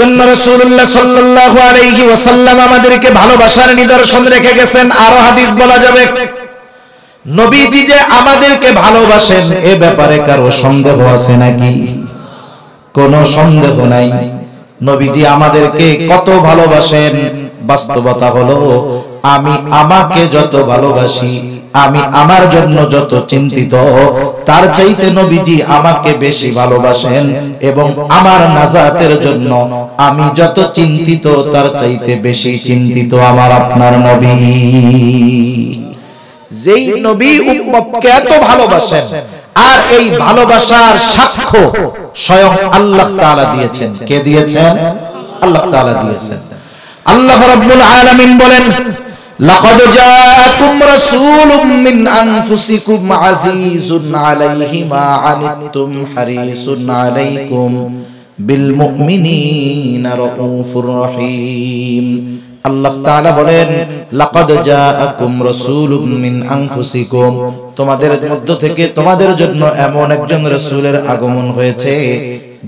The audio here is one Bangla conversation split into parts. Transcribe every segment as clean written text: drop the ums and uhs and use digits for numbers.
জন্য রাসূলুল্লাহ সাল্লাল্লাহু আলাইহি ওয়াসাল্লাম আমাদেরকে ভালোবাসার নিদর্শন রেখে গেছেন। আরো হাদিস বলা যাবে, নবীজি যে আমাদেরকে ভালোবাসেন এ ব্যাপারে কারো সন্দেহ আছে নাকি? কোনো সন্দেহ নাই। নবীজি আমাদেরকে কত ভালোবাসেন, বাস্তবতা হলো আমি আমাকে যত ভালোবাসি, আমি আমার জন্য যত চিন্তিত, তার চাইতে নবীজি আমাকে বেশি ভালোবাসেন, এবং আমার নাজাতের জন্য আমি যত চিন্তিত তার চাইতে বেশি চিন্তিত আমার আপনার নবী। যেই নবী উম্মতকে এত ভালোবাসেন, আর এই ভালোবাসার সাক্ষ্য স্বয়ং আল্লাহ তাআলা দিয়েছেন। কে দিয়েছেন? আল্লাহ তাআলা দিয়েছেন। আল্লাহ রাব্বুল আলামিন বলেন, লাকাদ জাআকুম রাসূলুম মিন আনফুসিকুম আজিজুন আলাইহি মা আনিতুম হারিসুন আলাইকুম বিল মুমিনিনা রাউফুর রহিম। আল্লাহ তাআলা বলেন, লাকাদ জাআকুম রাসূলুম মিন আনফুসিকুম, তোমাদের মধ্য থেকে তোমাদের জন্য এমন একজন রাসূলের আগমন হয়েছে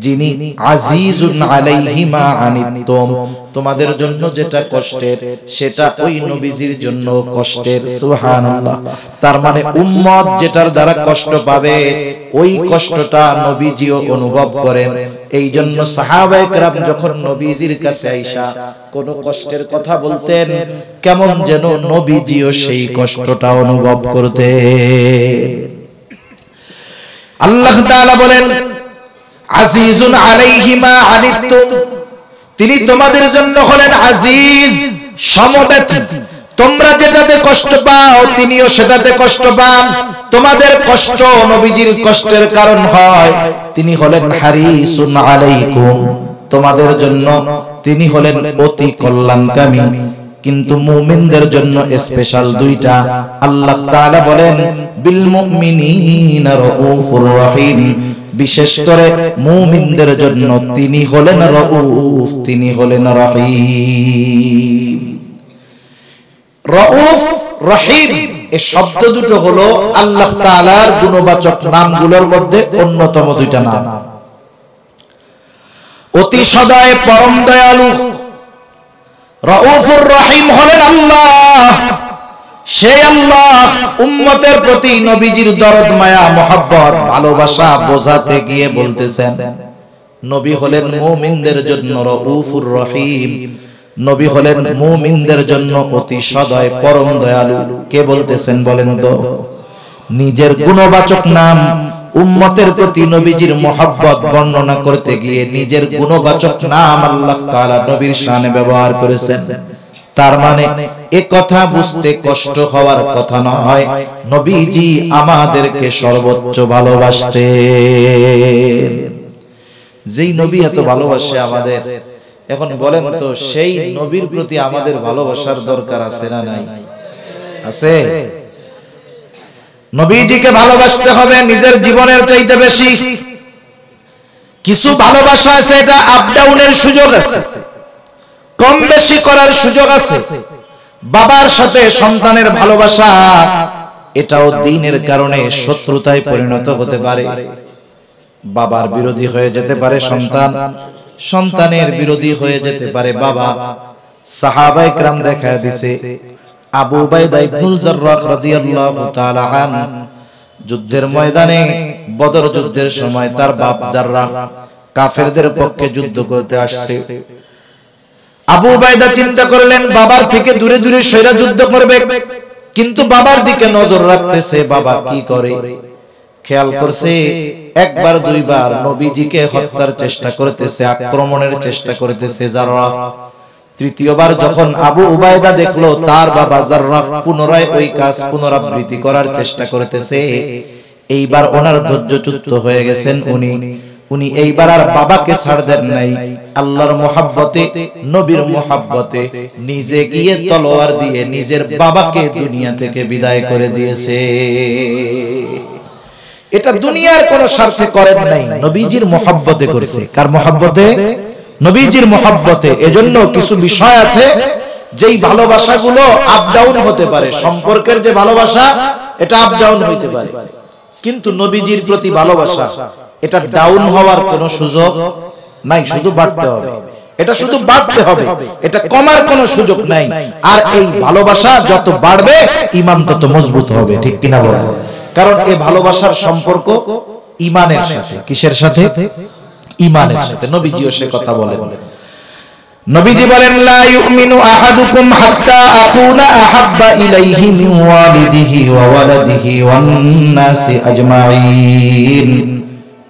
যিনি আজিজুন আলাইহি মা আনিতুম, তোমাদের জন্য যেটা কষ্টের সেটা ওই নবীজির জন্য কষ্টের। সুবহানাল্লাহ। তার মানে উম্মত যেটার দ্বারা কষ্ট পাবে ওই কষ্টটা নবীজিও অনুভব করেন। এই জন্য সাহাবায়ে কেরাম যখন নবীজির কাছে আইসা কোন কষ্টের কথা বলতেন, কেমন যেন নবীজিও সেই কষ্টটা অনুভব করতেন। আল্লাহ তাআলা বলেন, আজিজুন আলাইহি মা আনিতুম, তিনি তোমাদের জন্য হলেন আজিজ, সমব্যথী। তোমরা যেটাতে কষ্ট পাও তিনিও সেটাতে কষ্ট পান। তোমাদের কষ্ট নবীজির কষ্টের কারণ হয়, তিনি হলেন হারিসুন আলাইকুম, তোমাদের জন্য তিনি হলেন অতি কল্যাণকামী। কিন্তু মুমিনদের জন্য স্পেশাল দুইটা। আল্লাহ তাআলা বলেন, বিল মুমিনিনা রাউফুর রহিম, বিশেষ করে মুমিনদের জন্য তিনি হলেন রাউফ, তিনি হলেন রহিম। রাউফ, রহিম এই শব্দ দুটো হলো আল্লাহ তাআলার গুণবাচক নামগুলোর মধ্যে অন্যতম দুইটা নাম। অতি সদয় পরম দয়ালু রাউফুর রহিম হলেন আল্লাহ। সেই আল্লাহ উম্মতের প্রতি নবীজির দরদ, মায়া, মহব্বত, ভালোবাসা বোঝাতে গিয়ে বলতেছেন, নবী হলেন মুমিনদের জন্য রাউফুর রহিম, নবী হলেন মুমিনদের জন্য অতি সদয় পরম দয়ালু। কে বলতেছেন বলেন তো? নিজের গুণবাচক নাম উম্মতের প্রতি নবীজির মহব্বত বর্ণনা করতে গিয়ে নিজের গুণবাচক নাম আল্লাহ তাআলা নবীর শানে ব্যবহার করেছেন। তার মানে এ কথা বুঝতে কষ্ট হওয়ার কথা নয়, নবীজি আমাদেরকে সর্বোচ্চ ভালোবাসতেন। যেই নবী এত ভালোবাসে আমাদের, এখন বলেন তো সেই নবীর প্রতি আমাদের ভালোবাসার দরকার আছে না নাই? আছে। নবীজিকে ভালোবাসতে হবে নিজের জীবনের চাইতে বেশি। কিছু ভালোবাসা আছে, এটা আপ ডাউনের সুযোগ আছে, কম বেশি করার সুযোগ আছে। বাবার সাথে সন্তানের ভালোবাসা, এটাও দ্বীনের কারণে শত্রুতায় পরিণত হতে পারে। বাবার বিরোধী হয়ে যেতে পারে সন্তান, সন্তানের বিরোধী হয়ে যেতে পারে বাবা। সাহাবায়ে কেরাম দেখায় দিছে, আবু উবাইদা ইবনুল জাররাহ রাদিয়াল্লাহু তাআলা আন যুদ্ধের ময়দানে, বদর যুদ্ধের সময় তার বাপ জাররাহ কাফেরদের পক্ষে যুদ্ধ করতে আসছে। আবু উবাইদা চিন্তা করলেন বাবার থেকে দূরে দূরে সৈরা যুদ্ধ করবে, কিন্তু বাবার দিকে নজর রাখতেছে বাবা কি করে। খেয়াল করছে একবার দুইবার নবীজিকে হত্যার চেষ্টা করতেছে, আক্রমণের চেষ্টা করতেছে জাররাহ। তৃতীয়বার যখন আবু উবাইদা দেখলো তার বাবা জাররাহ পুনরায় ওই কাজ পুনরাবৃত্তি করার চেষ্টা করতেছে, এইবার ওনার ধৈর্যচ্যুত হয়ে গেছেন। উনি এইবার আর বাবাকে ছাড় দেন নাই। আল্লাহর মুহাব্বতে, নবীর মুহাব্বতে নিজে গিয়ে তলোয়ার দিয়ে নিজের বাবাকে দুনিয়া থেকে বিদায় করে দিয়েছে। এটা দুনিয়ার কোন স্বার্থে করেন নাই, নবীজির মুহাব্বতে করেছে। কার মুহাব্বতে? নবীজির মুহাব্বতে। এজন্য কিছু বিষয় আছে যেই ভালোবাসাগুলো আপ ডাউন হতে পারে। সম্পর্কের যে ভালোবাসা এটা আপ ডাউন হইতে পারে, কিন্তু নবীজির প্রতি ভালোবাসা এটা ডাউন হওয়ার কোনো সুযোগ নাই, শুধু বাড়তে হবে। এটা শুধু বাড়তে হবে, এটা কমার কোনো সুযোগ নাই। আর এই ভালোবাসা যত বাড়বে ঈমান তত মজবুত হবে, ঠিক কিনা বলেন? কারণ এই ভালোবাসার সম্পর্ক ঈমানের সাথে। কিসের সাথে? ঈমানের সাথে। নবীজিও সে কথা বলেন। নবীজি বলেন, লা ইউমিনু আহাদুকুম হাত্তা আকুনা আহাব্বা ইলাইহি মিন ওয়ালিদিহি ওয়া ওয়ালাদিহি ওয়ান নাসি আজমাইন।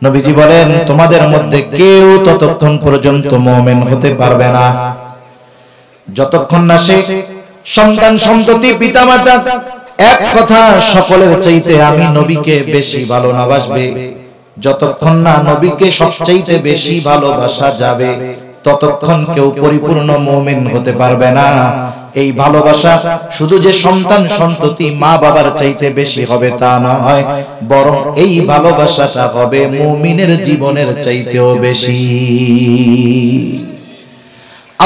নবীজি বলেন, তোমাদের মধ্যে কেউ ততক্ষণ পর্যন্ত মুমিন হতে পারবে না যতক্ষণ না সে সন্তান সন্ততি পিতামাতা এক কথা সকলের চাইতে আমি নবীকে বেশি ভালো না বাসবে। যতক্ষণ না নবীকে সবচাইতে বেশি ভালোবাসা যাবে ততক্ষণ কেউ পরিপূর্ণ মুমিন হতে পারবে না। এই ভালোবাসা শুধু যে সন্তান সন্ততি মা বাবার চাইতে বেশি হবে তা নয়, বরং এই ভালোবাসাটা হবে মুমিনের জীবনের চাইতেও বেশি।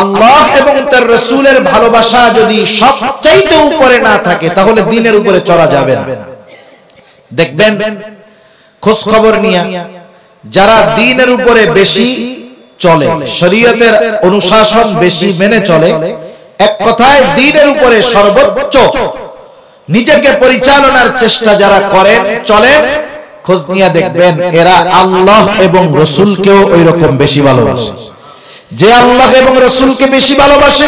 আল্লাহ এবং তার রাসূলের ভালোবাসা যদি সবচাইতে উপরে না থাকে তাহলে দ্বীনের উপরে চলা যাবে না। দেখবেন খোঁজ খবর নিয়ে যারা দ্বীনের উপরে বেশি চলে, শরীয়তের অনুশাসন বেশি মেনে চলে, এক কথায় দ্বীনের উপরে সর্বোচ্চ নিজেকে পরিচালনার চেষ্টা যারা করেন চলেন, খোঁজ নিয়ে দেখবেন এরা আল্লাহ এবং রাসূলকেও ওইরকম বেশি ভালোবাসে। যে আল্লাহ এবং রাসূলকে বেশি ভালোবাসে,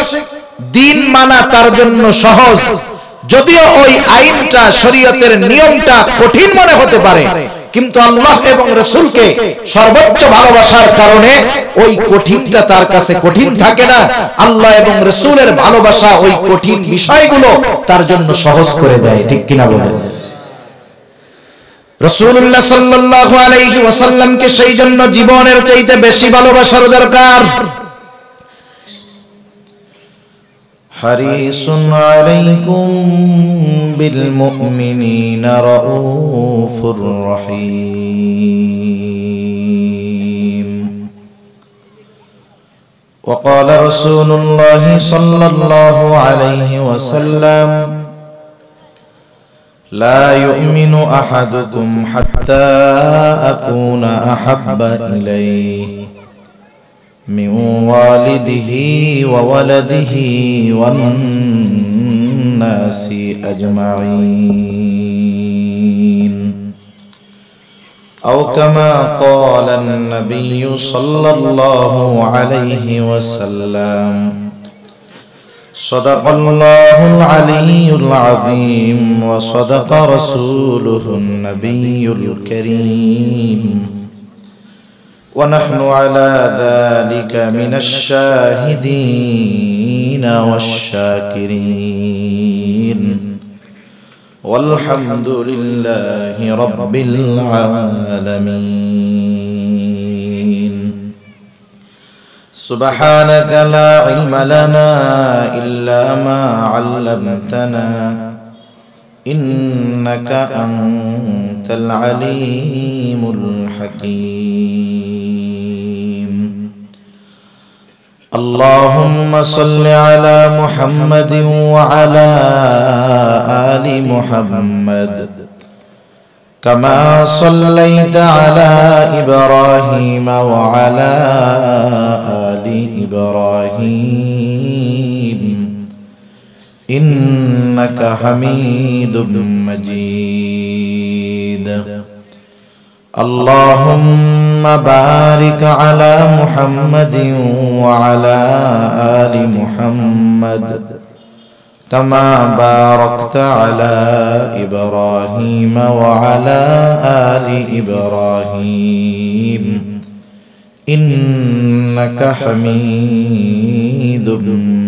দ্বীন মানা তার জন্য সহজ, যদিও ওই আইনটা শরীয়তের নিয়মটা কঠিন মনে হতে পারে, কিন্তু আল্লাহ এবং রাসূলকে সর্বোচ্চ ভালোবাসার কারণে ওই কঠিনটা তার কাছে কঠিন থাকে না। আল্লাহ এবং রাসূলের ভালোবাসা ওই কঠিন বিষয়গুলো তার জন্য সহজ করে দেয়, ঠিক কিনা বলেন? রাসূলুল্লাহ সাল্লাল্লাহু আলাইহি ওয়াসাল্লামকে সেই জন্য জীবনের চাইতে বেশি ভালোবাসার দরকার। হারিসুন আলাইকুম বিল মুমিনিনা রাউফুর রহিম। وقال رسول الله صلى الله عليه وسلم لا يؤمن أحدكم حتى أكون أحب إليه من والده وولده والناس أجمعين، أو كما قال النبي صلى الله عليه وسلم. صدق الله العلي العظيم وصدق رسوله النبي الكريم، ونحن على ذلك من الشاهدين والشاكرين، والحمد لله رب العالمين. سبحانك لا علم لنا إلا ما علمتنا إنك أنت العليم الحكيم. اللهم صل على محمد وعلى آل محمد كما صليت على إبراهيم وعلى آل إبراهيم إنك حميد مجيد. اللهم بارك على محمد وعلى آل محمد كما باركت على إبراهيم وعلى آل إبراهيم إنك حميد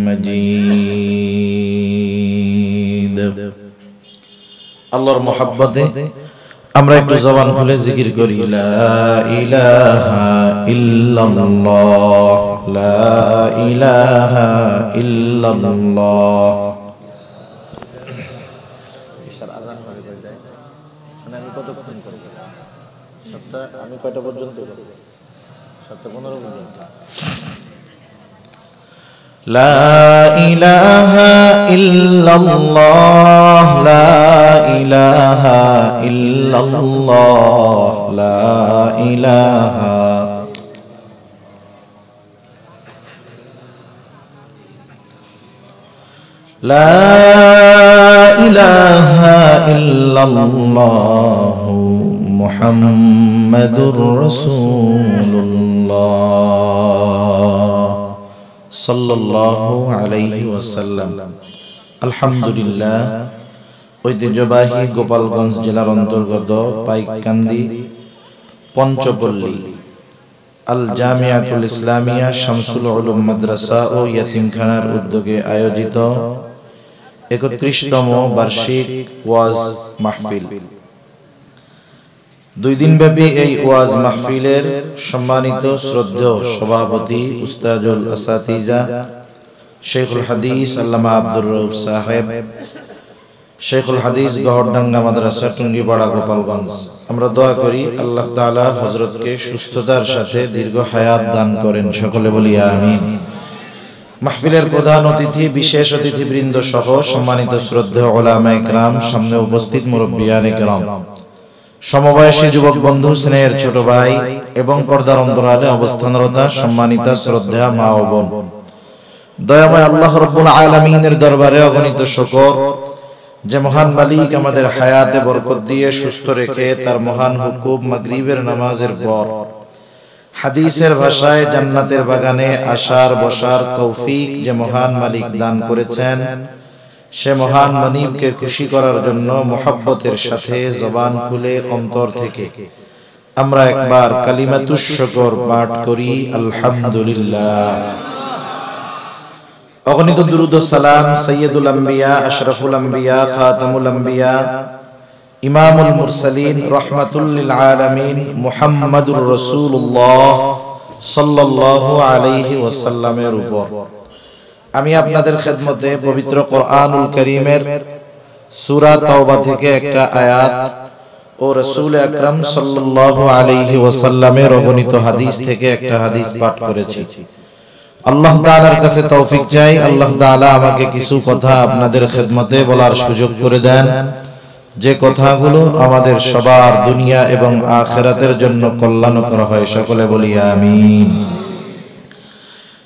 مجيد. আল্লাহর মহব্বতে আমরা একটু জবান খুলে জিকির করি, লা ইলাহা ইল্লাল্লাহ, লা ইলাহা ইল্লাল্লাহ। আমি কয়টা পর্যন্ত? 7:15 পর্যন্ত। লা ইলাহা ইল্লাল্লাহ, লা ইলাহা ইল্লাল্লাহ, লা ইলাহা লা ইলাহা ইল্লাল্লাহ মুহাম্মাদুর রাসূলুল্লাহ সাল্লাল্লাহু আলাইহি ওয়াসাল্লাম। আলহামদুলিল্লাহ। ঐতিহ্যবাহী গোপালগঞ্জ জেলার অন্তর্গত পাইককান্দি পঞ্চপল্লী আল জামিয়াতুল ইসলামিয়া শামসুল উলুম মাদ্রাসা ও ইয়াতিমখানার উদ্যোগে আয়োজিত ৩১তম বার্ষিক ওয়াজ মাহফিল। 2 দিনব্যাপী এই ওয়াজ মাহফিলের সম্মানিত শ্রদ্ধেয় সভাপতি উস্তাদুল আসাতিজা শেখুল হাদিস আল্লামা আব্দুর রউফ সাহেব, শেখুল হাদিস গহরডাঙ্গা মাদ্রাসা টুঙ্গিপাড়া গোপালগঞ্জ। আমরা দোয়া করি আল্লাহ তাআলা হযরতকে সুস্থতার সাথে দীর্ঘ হায়াত দান করেন, সকলে বলি আমিন। মাহফিলের প্রধান অতিথি, বিশেষ অতিথিবৃন্দ সহ সম্মানিত শ্রদ্ধেয় উলামায়ে কেরাম, সামনে উপস্থিত মুরব্বিয়ানে কেরাম, সমবয়সী যুবক বন্ধু, স্নেহের ছোট ভাই এবং পর্দার অন্তরালে অবস্থানরত সম্মানিতা শ্রদ্ধা মা ও বোন, দয়াময় আল্লাহ রাব্বুল আলামিনের দরবারে অগণিত শুকর যে মহান মালিক আমাদের হায়াতে বরকত দিয়ে সুস্থ রেখে তার মহান হুকুম মাগরিবের নামাজের পর হাদিসের ভাষায় জান্নাতের বাগানে আসার বসার তৌফিক যে মহান মালিক দান করেছেন, সে মহান মালিককে খুশি করার জন্য মুহাব্বতের সাথে জবান খুলে অন্তর থেকে আমরা একবার কালিমাতুশ শুকর পাঠ করি, আলহামদুলিল্লাহ। অগণিত দুরূদ ও সালাম সাইয়্যিদুল আম্বিয়া, আশরাফুল আম্বিয়া, খাতামুল আম্বিয়া, ইমামুল মুরসালিন, রাহমাতুল লিল আলামিন মুহাম্মাদুর রাসূলুল্লাহ সাল্লাল্লাহু আলাইহি ওয়াসাল্লামের উপর। আমি আপনাদের খেদমতে পবিত্র কোরআনুল কারীমের সূরা তাওবা থেকে একটা আয়াত ও রাসূল আকরাম সাল্লাল্লাহু আলাইহি ওয়াসাল্লামের অগণিত হাদিস থেকে একটা হাদিস পাঠ করেছি। আল্লাহ তাআলার কাছে তৌফিক চাই, আল্লাহ তাআলা আমাকে কিছু কথা আপনাদের খেদমতে বলার সুযোগ করে দেন, যে কথাগুলো আমাদের সবার দুনিয়া এবং আখিরাতের জন্য কল্যাণকর হয়, সকলে বলি আমিন।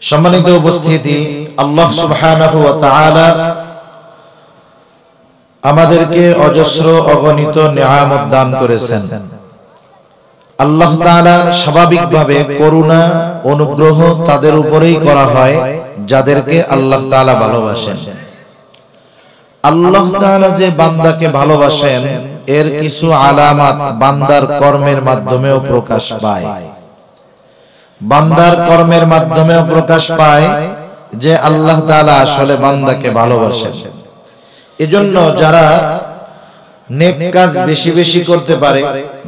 সম্মানিত উপস্থিতি, আল্লাহ সুবহানাহু ওয়া তাআলা আমাদেরকে অজস্র অগণিত নিয়ামত দান করেছেন। আল্লাহ তাআলা স্বাভাবিকভাবে করুণা অনুগ্রহ তাদের উপরেই করা হয় যাদেরকে আল্লাহ তাআলা ভালোবাসেন। আল্লাহ তাআলা যে বান্দাকে ভালোবাসেন এর কিছু আলামত বান্দার কর্মের মাধ্যমেও প্রকাশ পায়। বান্দার কর্মের মাধ্যমেও প্রকাশ পায় যে আল্লাহ তাআলা আসলে বান্দাকে ভালোবাসেন। এজন্য যারা নেক কাজ বেশি বেশি করতে পারে,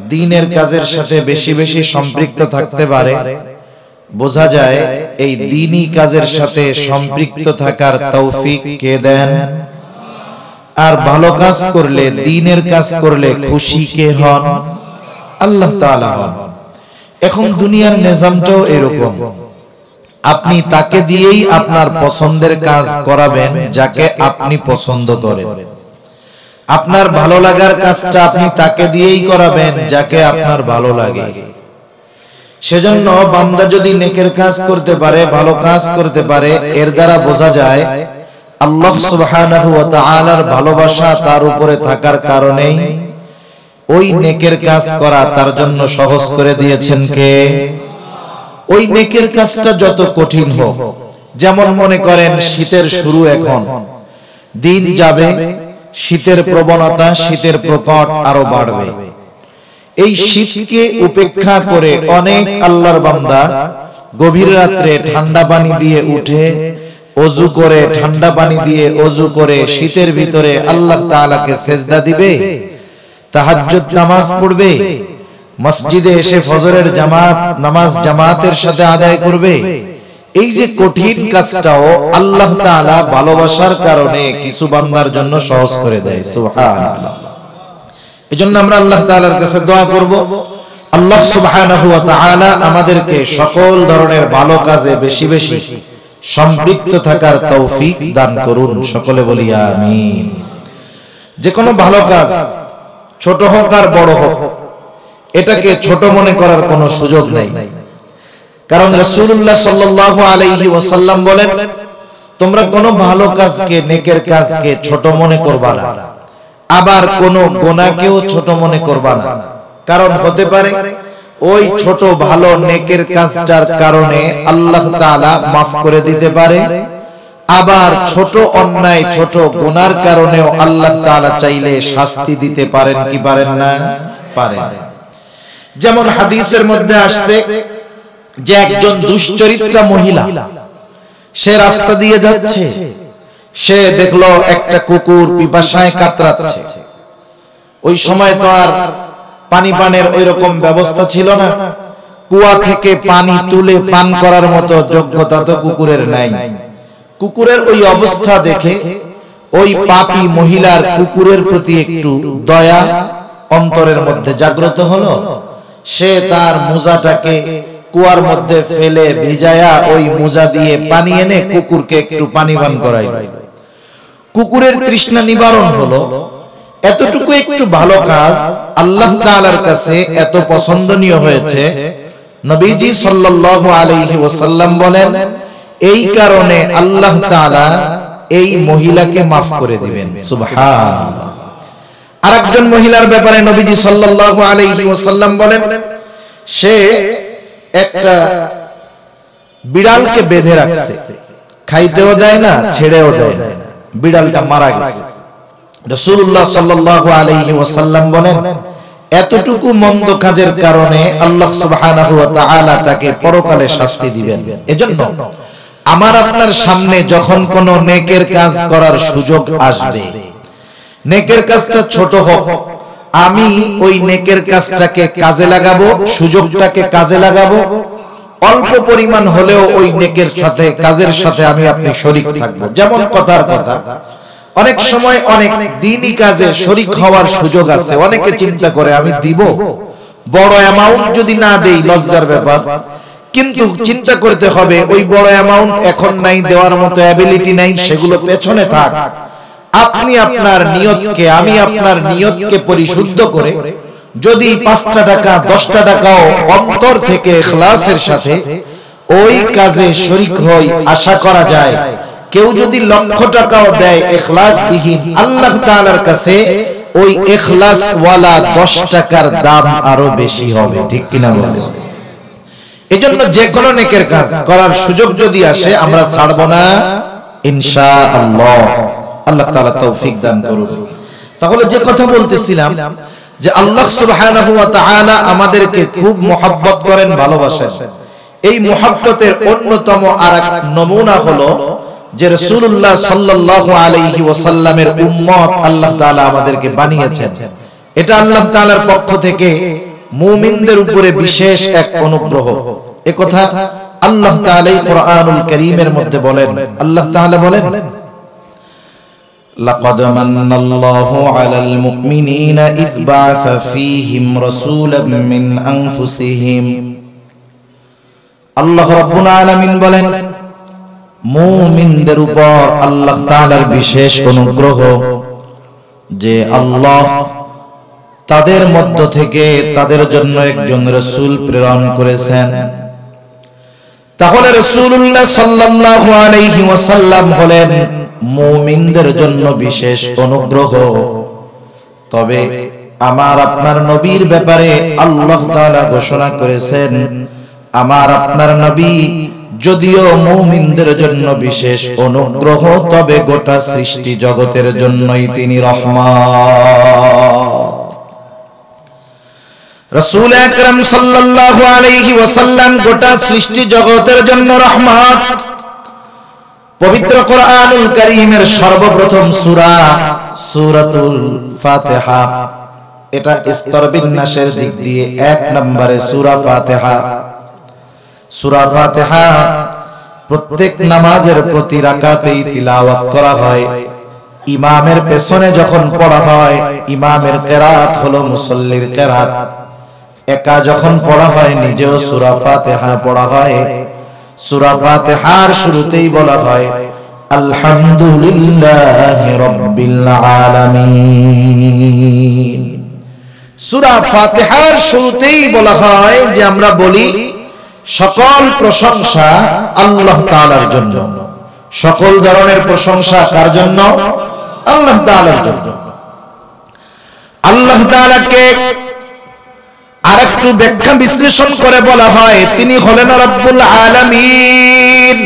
দ্বীনের কাজের সাথে বেশি বেশি সম্পৃক্ত থাকতে পারে, বোঝা যায় এই দ্বীনি কাজের সাথে সম্পৃক্ত থাকার তৌফিক কে দেন? আর ভালো কাজ করলে, দ্বীনের কাজ করলে খুশি কে হন? আল্লাহ তাআলা হন। এখন দুনিয়ার নিজামটাও এরকম, আপনি তাকে দিয়েই আপনার পছন্দের কাজ করাবেন যাকে আপনি পছন্দ করেন। আপনার ভালো লাগার কাজটা আপনি তাকে দিয়েই করাবেন যাকে আপনার ভালো লাগে। সেজন্য বান্দা যদি নেকের কাজ করতে পারে, ভালো কাজ করতে পারে, এর দ্বারা বোঝা যায় আল্লাহ সুবহানাহু ওয়া তাআলার ভালোবাসা তার উপরে থাকার কারণেই ওই নেকের কাজ করা তার জন্য সহজ করে দিয়েছেন কে? ওই নেকের কাজটা যত কঠিন হোক, যেমন মনে করেন শীতের শুরু, এখন দিন যাবে, শীতের প্রবণতা, শীতের প্রকট আরো বাড়বে। এই শীতকে উপেক্ষা করে অনেক আল্লাহর বান্দা গভীর রাত্রে ঠান্ডা পানি দিয়ে উঠে ওযু করে, ঠান্ডা পানি দিয়ে ওযু করে শীতের ভিতরে আল্লাহ তাআলাকে সেজদা দিবে, তাহাজ্জুদ নামাজ পড়বে, মসজিদে এসে ফজরের নামাজ জামাতের সাথে আদায় করবে। এই যে কঠিন কাজটাও আল্লাহ তাআলা ভালোবাসার কারণে কিছু বান্দার জন্য সহজ করে দেয়। সুবহানাল্লাহ। এজন্য আমরা আল্লাহ তাআলার কাছে দোয়া করব, আল্লাহ সুবহানাহু ওয়া তাআলা আমাদেরকে সকল ধরনের ভালো কাজে বেশি বেশি সম্পৃক্ত থাকার তৌফিক দান করুন, সকলে বলি আমিন। যে কোনো ভালো কাজ ছোট হোক আর বড় হোক, এটাকে ছোট মনে করার কোনো সুযোগ নেই। কারণ রাসূলুল্লাহ সাল্লাল্লাহু আলাইহি ওয়াসাল্লাম বলেন, তোমরা কোনো ভালো কাজকে, নেকের কাজকে ছোট মনে করবা না, আবার কোনো গুনাহকেও ছোট মনে করবা না। কারণ হতে পারে ওই ছোট ভালো নেকের কাজটার কারণে আল্লাহ তাআলা মাফ করে দিতে পারে, আবার ছোট অন্যায় ছোট গুনার কারণেও আল্লাহ তাআলা চাইলে শাস্তি দিতে পারেন কি পারেন না? পারেন। যেমন হাদিসের মধ্যে আসছে যে একজন দুশ্চরিত্রা মহিলা, সে রাস্তা দিয়ে যাচ্ছে, সে দেখলো একটা কুকুর পিপাসায় কাতরাচ্ছে। ওই সময় তো আর পানি পানের ওই রকম ব্যবস্থা ছিল না, কুয়া থেকে পানি তুলে পান করার মতো যোগ্যতা তো কুকুরের নাই। কুকুরের ওই অবস্থা দেখে ওই পাপী মহিলার কুকুরের প্রতি একটু দয়া অন্তরের মধ্যে জাগ্রত হলো। সে তার মোজাটাকে কুয়ার মধ্যে ফেলে ভিজায়া ওই মোজা দিয়ে পানি এনে কুকুরকে একটু পানি পান করাইল। কুকুরের তৃষ্ণা নিবারণ হলো। এতটুকু একটু ভালো কাজ আল্লাহ তাআলার কাছে এত পছন্দনীয় হয়েছে, নবীজি সাল্লাল্লাহু আলাইহি ওয়াসাল্লাম বলেন এই কারণে আল্লাহ তাআলা এই মহিলাকে মাফ করে দিবেন। সুবহানাল্লাহ। আরেকজন মহিলার ব্যাপারে নবীজি সাল্লাল্লাহু আলাইহি ওয়াসাল্লাম বলেন, সে একটা বিড়ালকে বেঁধে রাখছে, খাইতেও দেয় না, ছেড়েও দেয় না, বিড়ালটা মারা গেছে। রাসূলুল্লাহ সাল্লাল্লাহু আলাইহি ওয়াসাল্লাম বলেন এতটুকু মন্দ কাজের কারণে আল্লাহ সুবহানাহু ওয়া তাআলা তাকে পরকালে শাস্তি দিবেন। এজন্য আমার আপনার সামনে যখন কোনো নেকের কাজ করার সুযোগ আসবে, নেকের কাজটা ছোট হোক, আমি ওই নেকের কাজটাকে কাজে লাগাবো, সুযোগটাকে কাজে লাগাবো। অল্প পরিমাণ হলেও ওই নেকের সাথে, কাজের সাথে আমি আপনি শরীক থাকবো। যেমন কথার কথা, অনেক সময় অনেক দ্বীনি কাজে শরীক হওয়ার সুযোগ আছে। অনেকে চিন্তা করে আমি দিব, বড় অ্যামাউন্ট যদি না দেই লজ্জার ব্যাপার। কিন্তু চিন্তা করতে হবে ওই বড় অ্যামাউন্ট এখন নাই, দেওয়ার মতো অ্যাবিলিটি নাই, সেগুলো পেছনে থাক। আপনি আপনার নিয়তকে, আমি আপনার নিয়তকে পরিশুদ্ধ করে যদি 5টা টাকা 10টা টাকাও অন্তর থেকে ইখলাসের সাথে ওই কাজে শরীক হই, আশা করা যায় কেউ যদি লক্ষ টাকাও দেয় ইখলাসবিহীন, আল্লাহ তাআলার কাছে ওই ইখলাস ওয়ালা 10 টাকার দাম আরো বেশি হবে। ঠিক কিনা বলেন? এজন্য যে কোনো নেকের কাজ করার সুযোগ যদি আসে আমরা ছাড়বো না ইনশাআল্লাহ। আল্লাহ তাআলা তৌফিক দান করুন। তাহলে যে কথা বলতেছিলাম যে আল্লাহ সুবহানাহু ওয়া তাআলা আমাদেরকে খুব মহব্বত করেন, ভালোবাসেন। এই মহব্বতের অন্যতম আরেক নমুনা হলো যে রাসূলুল্লাহ সাল্লাল্লাহু আলাইহি ওয়াসাল্লামের উম্মত আল্লাহ তাআলা আমাদেরকে বানিয়েছেন। এটা আল্লাহ তাআলার পক্ষ থেকে মুমিনদের উপরে বিশেষ এক অনুগ্রহ। এ কথা আল্লাহ তাআলা কোরআনুল কারীমের মধ্যে বলেন। আল্লাহ তাআলা বলেন, লাকাদ মান্নাল্লাহু আলাল মুমিনিনা ইয বা'আসা ফীহিম রাসূলাম মিন আনফুসিহিম। আল্লাহ রাব্বুল আলামিন বলেন মুমিনদের উপর আল্লাহ তাআলার বিশেষ অনুগ্রহ যে আল্লাহ তাদের মধ্য থেকে তাদের জন্য একজন রাসূল প্রেরণ করেছেন। তাহলে রাসূলুল্লাহ সাল্লাল্লাহু আলাইহি ওয়াসাল্লাম হলেন মুমিনদের জন্য বিশেষ অনুগ্রহ। তবে আমার আপনার নবীর ব্যাপারে আল্লাহ তাআলা ঘোষণা করেছেন, আমার আপনার নবী যদিও মুমিনদের জন্য বিশেষ অনুগ্রহ, তবে গোটা সৃষ্টি জগতের জন্যই তিনি রহমত। রাসূল আকরাম সাল্লাল্লাহু আলাইহি ওয়াসাল্লাম গোটা সৃষ্টি জগতের জন্য রহমত। পবিত্র কোরআনুল কারীমের সর্বপ্রথম সূরা সূরাতুল ফাতিহা, এটা স্তর বিন্যাসের দিক দিয়ে 1 নম্বরে সূরা ফাতিহা। সূরা ফাতিহা প্রত্যেক নামাজের প্রতি রাকাতেই তিলাওয়াত করা হয়। ইমামের পেছনে যখন পড়া হয়, ইমামের কিরাত হলো মুসল্লির কিরাত। একা যখন পড়া হয় নিজেও সূরা ফাতিহা পড়া হয়। সূরা ফাতিহার শুরুতেই বলা হয় আলহামদুলিল্লাহি রাব্বিল আলামিন। সূরা ফাতিহার শুরুতেই বলা হয় যে আমরা বলি সকল প্রশংসা আল্লাহ তাআলার জন্য, সকল ধরনের প্রশংসা কার জন্য? আল্লাহ তাআলার জন্য। আল্লাহ তাআলাকে আরেকটু ব্যাখ্যা বিশ্লেষণ করে বলা হয় তিনি হলেন রব্বুল আলামিন।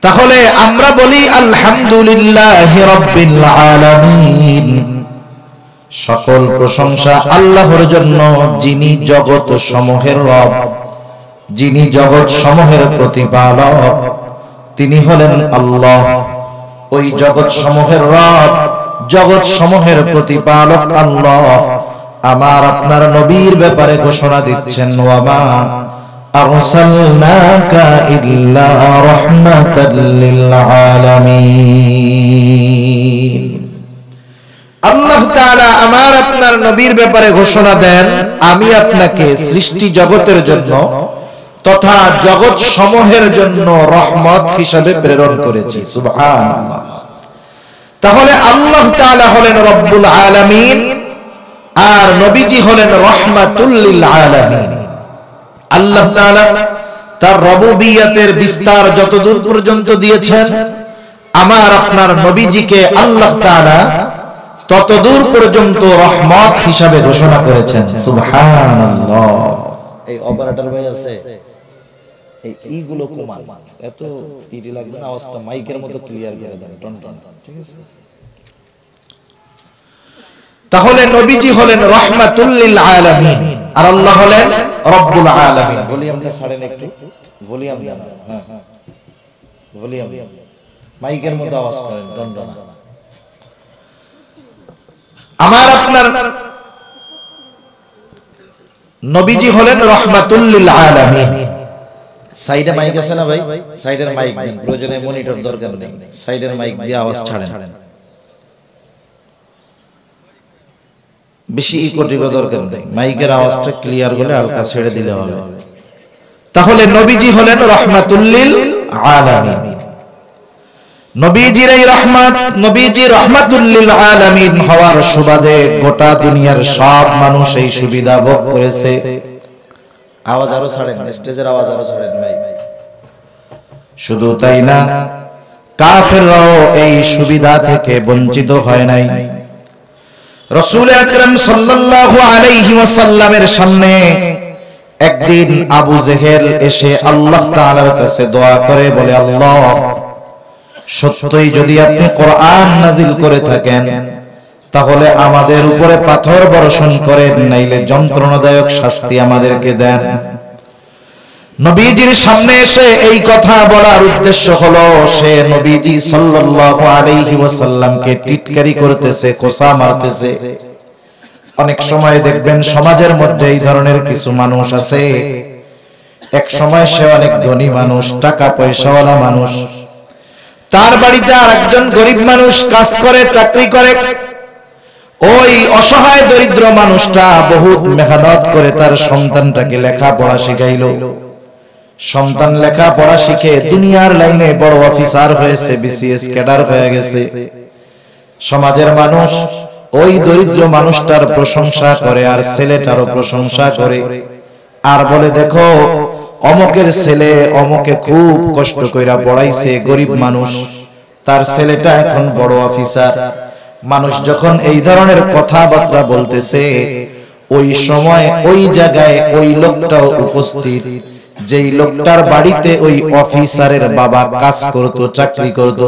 তাহলে আমরা বলি আলহামদুলিল্লাহি রাব্বিল আলামিন, সকল প্রশংসা আল্লাহর জন্য যিনি জগৎ সমূহের রব, যিনি জগৎ সমূহের প্রতিপালক, তিনি হলেন আল্লাহ। ওই জগৎ সমূহের রব, জগৎ সমূহের প্রতিপালক আল্লাহ আমার আপনার নবীর ব্যাপারে ঘোষণা দিচ্ছেন, ওয়ামা আরসালনাকা ইল্লা রাহমাতাল লিল আলামিন। আল্লাহ তাআলা আমার আপনার নবীর ব্যাপারে ঘোষণা দেন, আমি আপনাকে সৃষ্টি জগতের জন্য তথা জগৎ সমূহের জন্য রহমত হিসাবে প্রেরণ করেছি। সুবহানাল্লাহ। তাহলে আল্লাহ তাআলা হলেন রব্বুল আলামিন আর নবীজি হলেন রহমাতুল লিল আলামিন। আল্লাহ তাআলা তার রুবুবিয়তের বিস্তার যতদূর পর্যন্ত দিয়েছেন, আমার আপনার নবীজিকে আল্লাহ তাআলা ততদূর পর্যন্ত রহমত হিসাবে ঘোষণা করেছেন। সুবহানাল্লাহ। এই অপারেটর ভাই আছে, এই ইগুলো কমান, এত ইডি লাগবে না, আওয়াজটা মাইকের মতো ক্লিয়ার করে দেন, টন টন, ঠিক আছে? তাহলে নবীজি হলেন রাহমাতুল লিল আলামিন আর আল্লাহ হলেন রব্বুল আলামিন। ভলিউমটা ছাড়েন একটু, ভলিউম দেন, হ্যাঁ ভলিউম, মাইকের মতো আওয়াজ করেন, টন টন। আমার আপনার নবীজি হলেন রাহমাতুল লিল আলামিন। সাইডে মাইক আছে না ভাই? সাইডের মাইক দেন, প্রয়োজনে মনিটর দরকার নেই, সাইডের মাইক দিয়ে আওয়াজ ছাড়েন, বেশি ইকোটিকো দরকার নেই, মাইকের আওয়াজটা ক্লিয়ার হলে হালকা ছেড়ে দিলে হবে। তাহলে নবীজি হলেন রাহমাতুল লিল আলামিন। নবীজির এই রহমত, নবীজি রাহমাতুল লিল আলামিন হওয়ার সুবাদে গোটা দুনিয়ার সব মানুষ এই সুবিধা ভোগ করেছে। আওয়াজ আরো ছাড়েন, স্টেজের আওয়াজ আরো ছাড়েন ভাই। শুধু তাই না, কাফেররাও এই সুবিধা থেকে বঞ্চিত হয় নাই। রাসূল আকরাম সাল্লাল্লাহু আলাইহি ওয়াসাল্লামের সামনে একদিন আবু জেহেল এসে আল্লাহ তাআলার কাছে দোয়া করে বলে, আল্লাহ সত্যই যদি আপনি কোরআন নাজিল করে থাকেন তাহলে আমাদের উপরে পাথর বর্ষণ করেন, নাইলে যন্ত্রণাদায়ক শাস্তি আমাদেরকে দেন। নবীজির সামনে এসে এই কথা বলার উদ্দেশ্য হলো সে নবীজি সাল্লাল্লাহু আলাইহি ওয়াসাল্লামকে টিটকারি করতেছে, কোসা মারতেছে। অনেক সময় দেখবেন সমাজের মধ্যে এই ধরনের কিছু মানুষ আছে, এক সময় সে অনেক ধনী মানুষ, টাকা পয়সাওয়ালা মানুষ, তার বাড়িতে আরেকজন গরিব মানুষ কাজ করে, চাকরি করে। ওই অসহায় দরিদ্র মানুষটা বহুত মেহনত করে তার সন্তানটাকে লেখাপড়া শিখাইলো। সন্তান লেখাপড়া শিখে দুনিয়ার লাইনে বড় অফিসার হয়েছে, বিসিএস ক্যাডার হয়ে গেছে। সমাজের মানুষ ওই দরিদ্র মানুষটার প্রশংসা করে আর ছেলেটারও প্রশংসা করে আর বলে, দেখো অমকের ছেলে অমকে খুব কষ্ট কইরা পড়াইছে, গরিব মানুষ, তার ছেলেটা এখন বড় অফিসার। মানুষ যখন এই ধরনের কথাবার্তা বলতেছে, ওই সময় ওই জায়গায় ওই লোকটাও উপস্থিত, যেই লোকটার বাড়িতে ওই অফিসারের বাবা কাজ করত, চাকরি করত।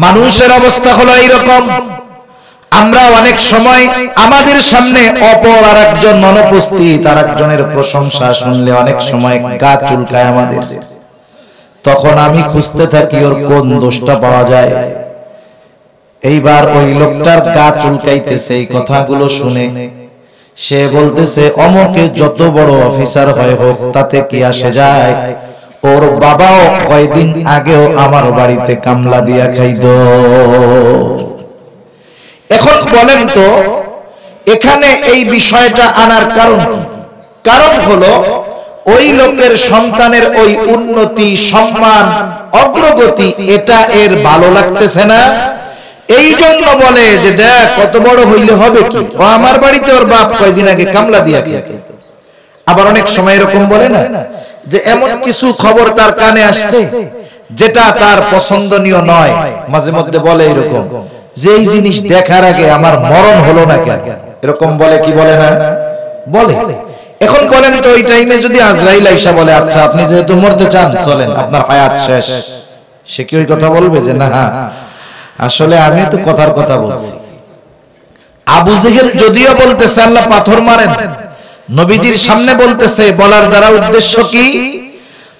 মানুষের অবস্থা হলো এইরকম। আমরা অনেক সময় আমাদের সামনে অপর আর একজন অনুপস্থিত আর একজনের প্রশংসা শুনলে অনেক সময় গা চুলকায় আমাদের। তখন আমি খুঁজতে থাকি ওর কোন দোষটা পাওয়া যায়। এইবার ওই লোকটার গা চুলকাইতেছে এই কথাগুলো শুনে। সে বলতেছে, অমকে যত বড় অফিসার হয় হোক, তাতে কি আসে যায়? ওর বাবাও কয়দিন আগেও আমার বাড়িতে কামলা দিয়া খাইতো। এখন বলেন তো, এখানে এই বিষয়টা আনার কারণ কি? কারণ হলো ওই লোকের সন্তানের ওই উন্নতি, সম্মান, অগ্রগতি, এটা এর ভালো লাগতেছে না। এই জন্য বলে যে দেখ কত বড় হইলে হবে কি, ও আমার বাড়িতে ওর বাপ কয়দিন আগে কামলা দিয়া খেত। আবার অনেক সময় এরকম বলে না যে এমন কিছু খবর তার কানে আসছে যেটা তার পছন্দনীয় নয়, মাঝে মধ্যে বলে এরকম যে এই জিনিস দেখার আগে আমার মরণ হলো না কেন, এরকম বলে কি বলে না? বলে। এখন বলেন তো ওই টাইমে যদি আজরাইল আইসা বলে আচ্ছা আপনি যেহেতু মরতে চান চলেন আপনার হায়াত শেষ, সে কি ওই কথা বলবে যে না আসলে আমি তো কথার কথা বলছি? আবু জেহেল যদিও বলতেছে আল্লাহ পাথর মারেন, নবীজির সামনে বলতেছে, বলার দ্বারা উদ্দেশ্য কি?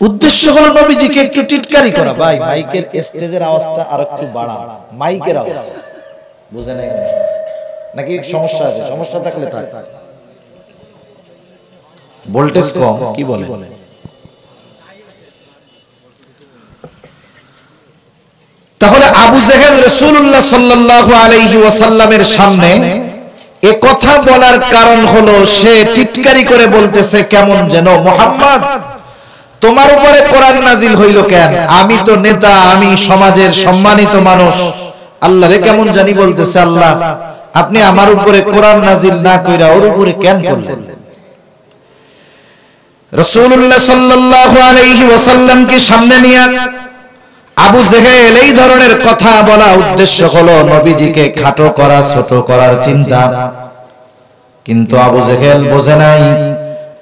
উদ্দেশ্য হলো নবীজিকে একটু টিটকারি করা। ভাই মাইকের স্টেজের আওয়াজটা আরেকটু বাড়ান, মাইকের আওয়াজ বুঝেন নাকি সমস্যা আছে? সমস্যা থাকলে থাক, ভোল্টেজ কম কি বলে? তাহলে আবু জেহেল রাসূলুল্লাহ সাল্লাল্লাহু আলাইহি ওয়াসাল্লামের সামনে এ কথা বলার কারণ হলো সে টিটকারি করে বলতেছে কেমন যেন, মুহাম্মদ তোমার উপরে কোরআন নাজিল হইল কেন? আমি তো নেতা, আমি সমাজের সম্মানিত মানুষ, আল্লাহরে কেমন জানি বলতেছে আল্লাহ আপনি আমার উপরে কোরআন নাজিল না কইরা ওর উপরে কেন করলেন? রাসূলুল্লাহ সাল্লাল্লাহু আলাইহি ওয়াসাল্লাম কি সামনে নিয়ে আবু জেহেল এই ধরনের কথা বলা উদ্দেশ্য হলো নবীজিকে খাটো করা, ছোট করার চিন্তা। কিন্তু আবু জেহেল বোঝে নাই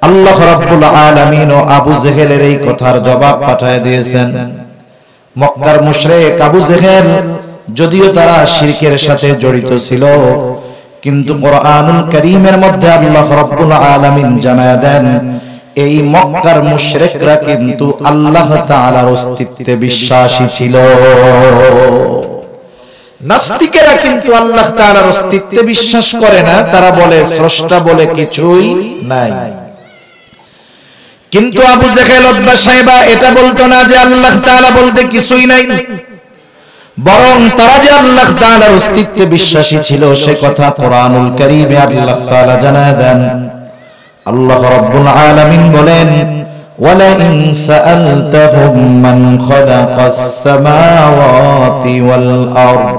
আল্লাহ রাব্বুল আলামিন ও আবু জেহেলের এই কথার জবাব পাঠিয়ে দিয়েছেন। মক্কার মুশরিক আবু জেহেল যদিও তারা শিরকের সাথে জড়িত ছিল, কিন্তু কোরআনুল কারীমের মধ্যে আল্লাহ রাব্বুল আলামিন জানায়া দেন এই মক্কার মুশরিকরা কিন্তু আল্লাহ তাআলার অস্তিত্বে বিশ্বাসী ছিল। নাস্তিকেরা কিন্তু আল্লাহ তাআলার অস্তিত্বে বিশ্বাস করে না, তারা বলে স্রষ্টা বলে কিছুই নাই। কিন্তু আবু জেহেল উতবা সাইবা এটা বলতো না যে আল্লাহ তাআলা বলতে কিছুই নাই, বরং তারা যে আল্লাহ তাআলার অস্তিত্বে বিশ্বাসী ছিল সে কথা কোরআনুল কারীমে আল্লাহ তাআলা জানায় দেন। আল্লাহ রাব্বুল আলামিন বলেন, ওয়ালা ইন সাআলতাহুম মান খালাকাস সামাওয়াতি ওয়াল আরদ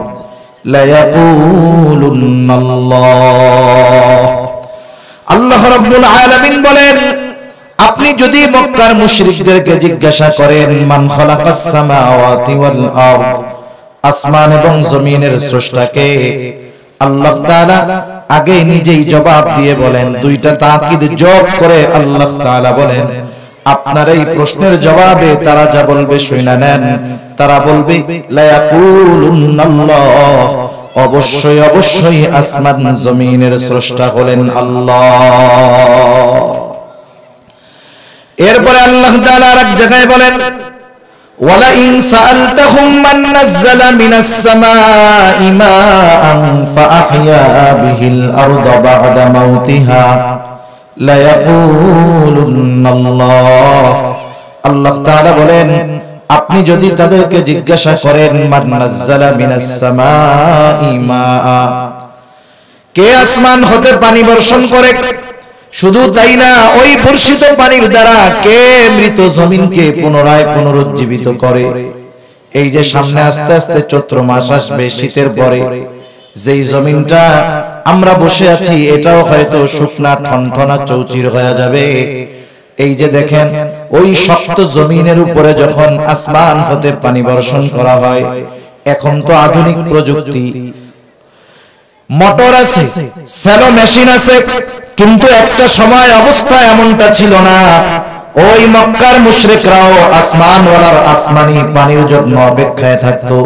লা ইয়াকুলুন্নাল্লাহ। আল্লাহ রাব্বুল আলামিন বলেন আপনি যদি মক্কার মুশরিকদেরকে জিজ্ঞাসা করেন মান খালাকাস সামাওয়াতি ওয়াল আরদ, আসমান এবং জমিনের স্রষ্টাকে, আল্লাহ তাআলা আগে নিজেই জবাব দিয়ে বলেন, দুইটা তাকিদ যোগ করে আল্লাহ তাআলা বলেন আপনার এই প্রশ্নের জবাবে তারা যা বলবে শুনে নেন, তারা বলবে লা ইয়াকুলুন্নাল্লাহ, অবশ্যই অবশ্যই আসমান জমিনের স্রষ্টা হলেন আল্লাহ। এরপরে আল্লাহ তাআলা আরেক জায়গায় বলেন, ওয়ালা ইন সাআলতাহুম মান নাযালা মিনাস সামাই মাআন ফাআহইয়া বিহিল আরদা বা'দা মাউতিহা লা ইয়াকুলুন্নাল্লাহ। আল্লাহ তাআলা বলেন আপনি যদি তাদেরকে জিজ্ঞাসা করেন মান নাযালা মিনাস সামাই মাআ, কে আসমান হতে পানি বর্ষণ করে, শুধু তাই না ওই বর্ষিত পানির দ্বারা কে মৃত জমিনকে পুনরায় পুনরুজ্জীবিত করে। এই যে সামনে আস্তে আস্তে চৈত্র মাস আসবে, শীতের পরে যেই জমিনটা আমরা বসে আছি এটাও হয়তো শুকনা ঠনঠনা চৌচির হয়ে যাবে। এই যে দেখেন ওই শক্ত জমিনের উপরে যখন আসমান হতে পানি বর্ষণ করা হয়, এখন তো আধুনিক প্রযুক্তি, মোটর আছে, স্যালো মেশিন আছে, কিন্তু একটা সময় অবস্থা এমনটা ছিল না। ওই মক্কার মুশরিকরাও আসমানওয়ালার আসমানি পানির জন্য অপেক্ষায় থাকতো।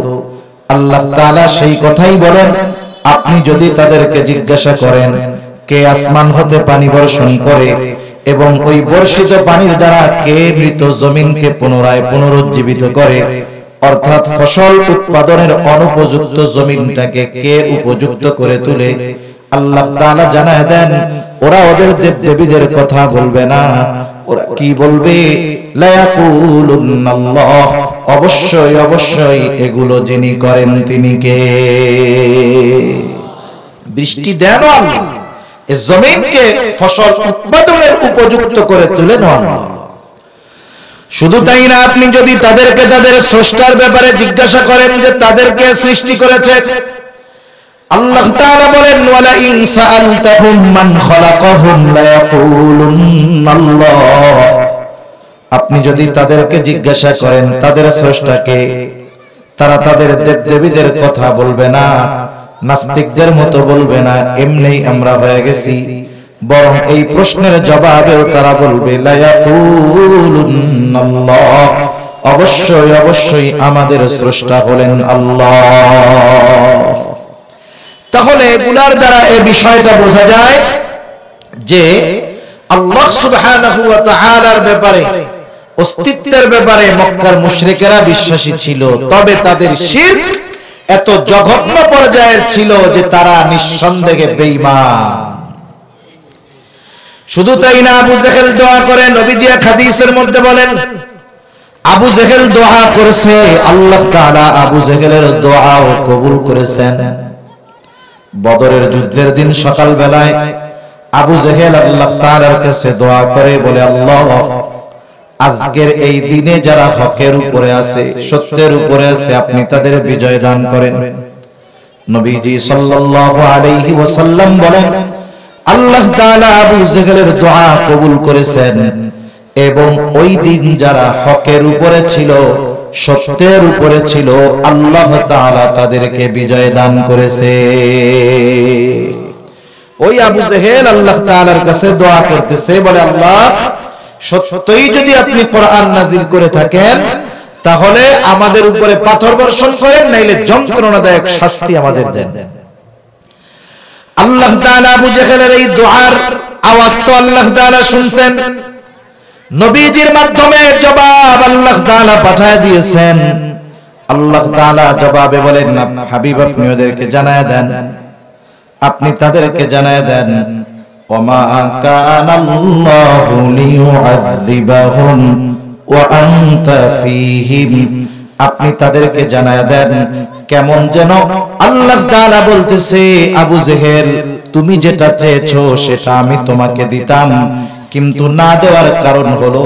আল্লাহ তাআলা সেই কথাই বলেন আপনি যদি তাদেরকে জিজ্ঞাসা করেন কে আসমান হতে পানি বর্ষণ করে এবং ওই বর্ষিত পানির দ্বারা কে মৃত জমিনকে পুনরায় পুনরুজ্জীবিত করে, অর্থাৎ ফসল উৎপাদনের অনুপযুক্ত জমিনটাকে কে উপযুক্ত করে তোলে, আল্লাহ তাআলা জানায় দেন ওরা ওদের দেবদেবীদের কথা বলবে না, ওরা কি বলবে লা ইয়াকুলুন্নাল্লাহ, অবশ্যই অবশ্যই এগুলো যিনি করেন তিনি কে? বৃষ্টি দেন আল্লাহ, এই জমিনকে ফসল উৎপাদনের উপযুক্ত করে তুলেন আল্লাহ। শুধু তাই না, আপনি যদি তাদেরকে তাদের স্রষ্টার ব্যাপারে জিজ্ঞাসা করেন যে তাদেরকে সৃষ্টি করেছে, আল্লাহ তাআলা বলেন ওয়ালা ইন সাআলতাহুম মান খালাকাহুম লা ইয়াকুলুন্নাল্লাহ, আপনি যদি তাদেরকে জিজ্ঞাসা করেন তাদের স্রষ্টাকে, তারা তাদের দেবদেবীদের কথা বলবে না, নাস্তিকদের মতো বলবে না এমনি আমরা হয়ে গেছি, বরং এই প্রশ্নের জবাবেও তারা বলবে লা ইয়াকুলুন্নাল্লাহ, অবশ্যই অবশ্যই আমাদের স্রষ্টা হলেন আল্লাহ। তাহলে এগুলার দ্বারা এই বিষয়টা বোঝা যায় যে আল্লাহ সুবহানাহু ওয়া তাআলার ব্যাপারে, অস্তিত্বের ব্যাপারে মক্কার মুশরিকেরা বিশ্বাসী ছিল, তবে তাদের শিরক এত জঘন্য পর্যায়ের ছিল যে তারা নিঃসন্দেহে বেঈমান। শুধু তাই না, আবু জেহেল দোয়া করে, নবীজি এক হাদিসের মধ্যে বলেন আবু জেহেল দোয়া করেছে, আল্লাহ তাআলা আবু জেহেলের দোয়াও কবুল করেছেন। বদরের যুদ্ধের দিন সকাল বেলায় আবু জেহেল আল্লাহ তাআলার কাছে দোয়া করে, বলে আল্লাহ, আজকের এই দিনে যারা হকের উপরে আছে, সত্যের উপরে আছে, আপনি তাদের বিজয় দান করেন। নবীজি সাল্লাল্লাহু আলাইহি ওয়াসাল্লাম বলেন আল্লাহ তাআলা আবু জেহেলের দোয়া কবুল করেছেন এবং ওই দিন যারা হকের উপরে ছিল, সত্যের উপরে ছিল, আল্লাহ তাআলা তাদেরকে বিজয় দান করেছে। ওই আবু জেহেল আল্লাহ তাআলার কাছে দোয়া করতেছে, বলে আল্লাহ, সত্যই যদি আপনি কোরআন নাজিল করে থাকেন তাহলে আমাদের উপরে পাথর বর্ষণ করেন, নাইলে যন্ত্রণাদায়ক শাস্তি আমাদের দেন। আল্লাহ তাআলা আবু জেহেলের এই দোয়ার আওয়াজ তো আল্লাহ তাআলা শুনছেন, নবীজির মাধ্যমে জবাব আল্লাহ তাআলা পাঠিয়ে দিয়েছেন। আল্লাহ তাআলা জবাবে বলেন, হাবিব আপনি ওদেরকে জানায় দেন, আপনি তাদেরকে জানায় দেন, ওমা কানাল্লাহু লিয়ুআযিবাহুম ওয়া আনতা ফীহিম, আপনি তাদেরকে জানায় দেন কেমন যেন আল্লাহ তাআলা বলতেছে, আবু জেহেল তুমি যেটা চেয়েছো সেটা আমি তোমাকে দিতাম, কিন্তু না দেওয়ার কারণ হলো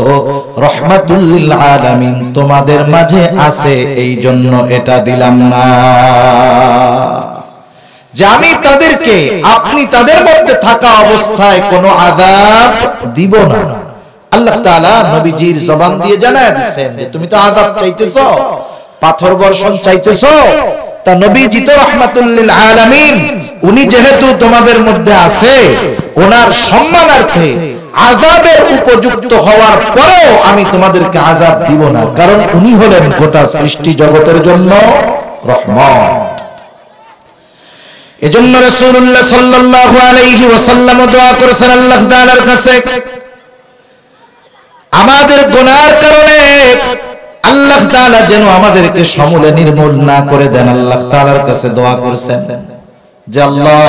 রহমাতুল লিল আলামিন তোমাদের মাঝে আছে, এই জন্য এটা দিলাম না। যে আমি তাদেরকে, আপনি তাদের মধ্যে থাকা অবস্থায় কোনো আযাব দিব না। আল্লাহ তাআলা নবীজির জবান দিয়ে জানায় দিয়েছেন যে তুমি তো আযাব চাইতেছো, পাথর বর্ষণ চাইতেছো, তা নবীজি তো রহমাতুল লিল আলামিন, উনি যেহেতু তোমাদের মধ্যে আছে, ওনার সম্মানার্থে আযাবের উপযুক্ত হওয়ার পরেও আমি তোমাদেরকে আযাব দিব না, কারণ উনি হলেন গোটা সৃষ্টি জগতের জন্য রহমত। এজন্য রাসূলুল্লাহ সাল্লাল্লাহু আলাইহি ওয়াসাল্লাম দোয়া করেছেন আল্লাহ তাআলার কাছে, আমাদের গুনাহের কারণে আল্লাহ তাআলা যেন আমাদেরকে সমূলে নির্মূল না করে দেন। আল্লাহ তাআলার কাছে দোয়া করেছেন যে আল্লাহ,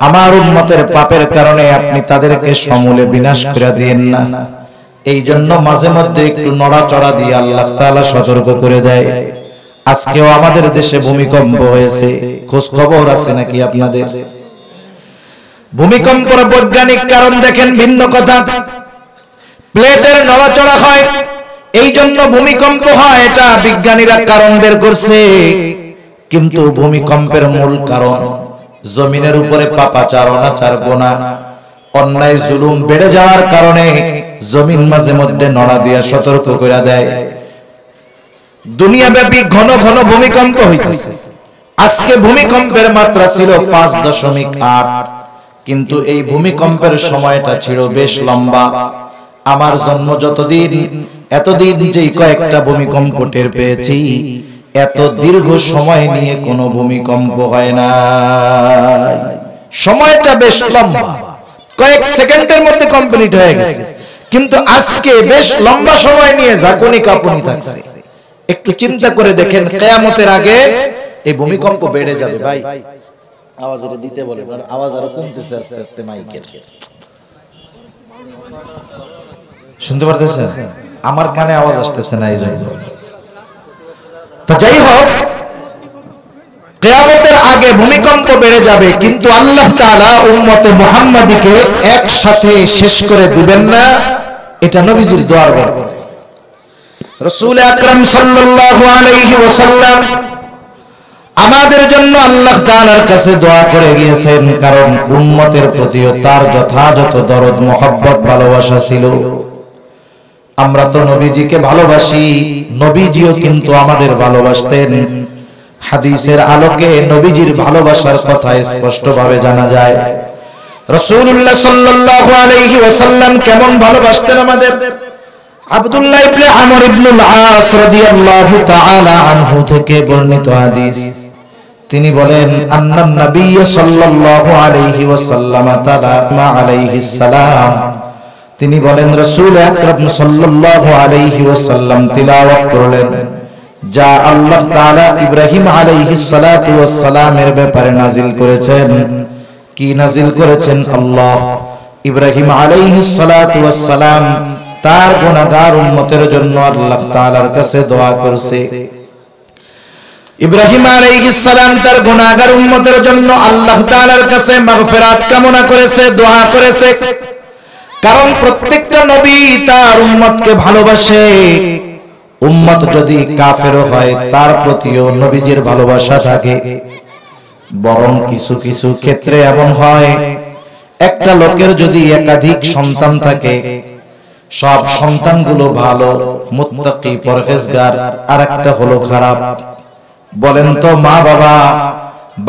আমার উম্মতের পাপের কারণে আপনি তাদেরকে সমূলে বিনাশ করে দিয়েন না। এই জন্য মাঝে মধ্যে একটু নড়াচড়া দিয়ে আল্লাহ তাআলা সতর্ক করে দেয়। আজকেও আমাদের দেশে ভূমিকম্প হয়েছে, খোঁজ খবর আছে নাকি আপনাদের? ভূমিকম্পের বৈজ্ঞানিক কারণ দেখেন ভিন্ন কথা, প্লেটের নড়াচড়া হয় এই জন্য ভূমিকম্প হয়, এটা বিজ্ঞানীরা কারণ বের করছে। কিন্তু ভূমিকম্পের মূল কারণ জমিনের উপরে পাপাচার, অনাচার, গুনাহ, অন্যায়, জুলুম বেড়ে যাওয়ার কারণে জমিন মাঝে মধ্যে নড়া দিয়া সতর্ক করে দেয়। দুনিয়াব্যাপী ঘন ঘন ভূমিকম্প হইতেছে। আজকে ভূমিকম্পের মাত্রা ছিল 5.8, কিন্তু এই ভূমিকম্পের সময়টা ছিল বেশ লম্বা। আমার জন্ম যতদিন, এতদিন যেই কয়েকটা ভূমিকম্প টের পেয়েছি, এত দীর্ঘ সময় নিয়ে কোনো ভূমিকম্প হয় না। সময়টা বেশ লম্বা, কয়েক সেকেন্ডের মধ্যে কমপ্লিট হয়ে গেছে, কিন্তু আজকে বেশ লম্বা সময় নিয়ে ঝাঁকুনি কাঁপুনি থাকছে। একটু চিন্তা করে দেখেন, কিয়ামতের আগে এই ভূমিকম্প বেড়ে যাবে। ভাই আওয়াজ এটা দিতে বলে, আওয়াজ আরো কমতেছে আস্তে আস্তে মাইকের। শুনতে পারতেছেন? আমার কানে আওয়াজ আসতেছে না এই জন্য। তো যাই হোক, কিয়ামতের আগে ভূমিকম্প বেড়ে যাবে, কিন্তু আল্লাহ তাআলা উম্মতে মুহাম্মাদীকে একসাথে শেষ করে দিবেন না, এটা নবীজির দোয়ার বরকত। রাসূল আকরাম সাল্লাল্লাহু আলাইহি ওয়াসাল্লাম আমাদের জন্য আল্লাহ তাআলার কাছে দোয়া করে গিয়েছেন, কারণ উম্মতের প্রতিও তার যথাযথ দরদ, মহব্বত, ভালোবাসা ছিল। আমরা তো নবীজিকে ভালোবাসি, নবীজিও কিন্তু আমাদের ভালোবাসতেন। হাদিসের আলোকে নবীজির ভালোবাসার কথা স্পষ্টভাবে জানা যায়। রাসূলুল্লাহ সাল্লাল্লাহু আলাইহি ওয়াসাল্লাম কেমন ভালোবাসতেন আমাদের। আব্দুল্লাহ ইবনে আমর ইবনুল আস রাদিয়াল্লাহু তাআলা আনহু থেকে বর্ণিত হাদিস, তিনি বলেন আন্নান নবী সাল্লাল্লাহু আলাইহি ওয়াসাল্লাম তাআলা আলাইহিস সালাম, তিনি বলেন রাসূল আকরাম সাল্লাল্লাহু আলাইহি ওয়াসাল্লাম তিলাওয়াত করলেন যা আল্লাহ তাআলা ইব্রাহিম আলাইহিস সালাতু ওয়াস সালামের ব্যাপারে নাজিল করেছেন। কি নাজিল করেছেন? আল্লাহ ইব্রাহিম আলাইহিস সালাতু ওয়াস সালাম তার গুনাহগার উম্মতের জন্য আল্লাহ তাআলার কাছে দোয়া করছে। ইব্রাহিম আলাইহিস সালাম তার গুনাহগার উম্মতের জন্য আল্লাহ তাআলার কাছে মাগফিরাত কামনা করেছে, দোয়া করেছে। কারণ প্রত্যেকটা নবী তার উম্মতকে ভালোবাসে। উম্মত যদি কাফেরও হয় তার প্রতিও নবীজির ভালোবাসা থাকে। বরং কিছু কিছু ক্ষেত্রে এমন হয়, একটা লোকের যদি একাধিক সন্তান থাকে, সব সন্তানগুলো ভালো, মুত্তাকি, পরহেজগার, আর একটা হলো খারাপ। বলেন তো মা বাবা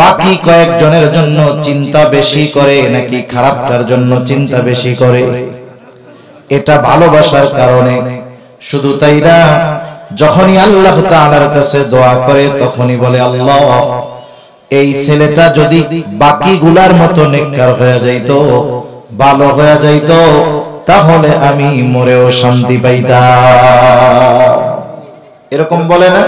বাকি কয়েকজনের জন্য চিন্তা বেশি করে নাকি খারাপটার জন্য চিন্তা বেশি করে? এটা ভালোবাসার কারণে। শুধু তাই না, যখনই আল্লাহ তাআলার কাছে দোয়া করে তখনই বলে আল্লাহ এই ছেলেটা যদি বাকিগুলার মতো নেককার হয়ে যাইতো, ভালো হয়ে যাইতো, তাহলে আমি মরেও শান্তি পাইতাম। এরকম বলে না?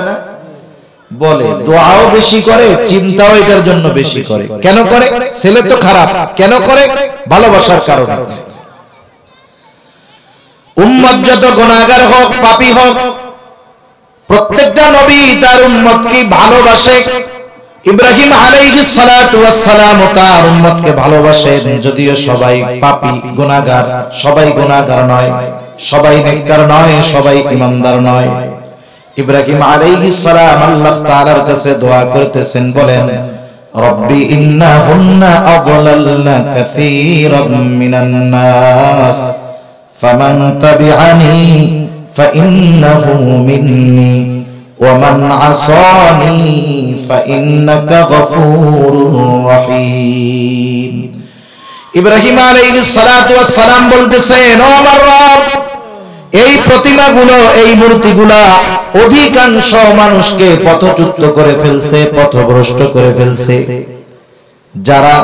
বলে। দোয়াও বেশি করে, চিন্তাও এটার জন্য বেশি করে। কেন করে? ছেলে তো খারাপ, কেন করে? ভালোবাসার কারণে। উম্মত যত গুনাহগার হোক, পাপী হোক, প্রত্যেকটা নবী তার উম্মতকে ভালোবাসে। ইব্রাহিম আলাইহিস সালাতু ওয়াস সালাম তার উম্মতকে ভালোবাসেন, যদিও সবাই পাপী, গুনাহগার। সবাই গুনাহগার নয়, সবাই নেককার নয়, সবাই ঈমানদার নয়। ইব্রাহিম আলাইহিস সালাম আল্লাহ তাআলার কাছে দোয়া করতেছেন, বলেন রব্বি ইন্নাহুন্না আযলালনা কাসীরাম মিনান নাস ফামান তাবিআনি ফাইন্নাহু মিন্নি ওয়া মান আসানি ফাইন্নাকা গফুরুর রহিম। ইব্রাহিম আলাইহিস সালাতু ওয়াস সালাম বলতেছেন, ও আমার রব, এই প্রতিমাগুলো, এই মূর্তিগুলা অধিকাংশ মানুষকে পথচ্যুত করে ফেলছে, পথভ্রষ্ট করে ফেলছে। যারা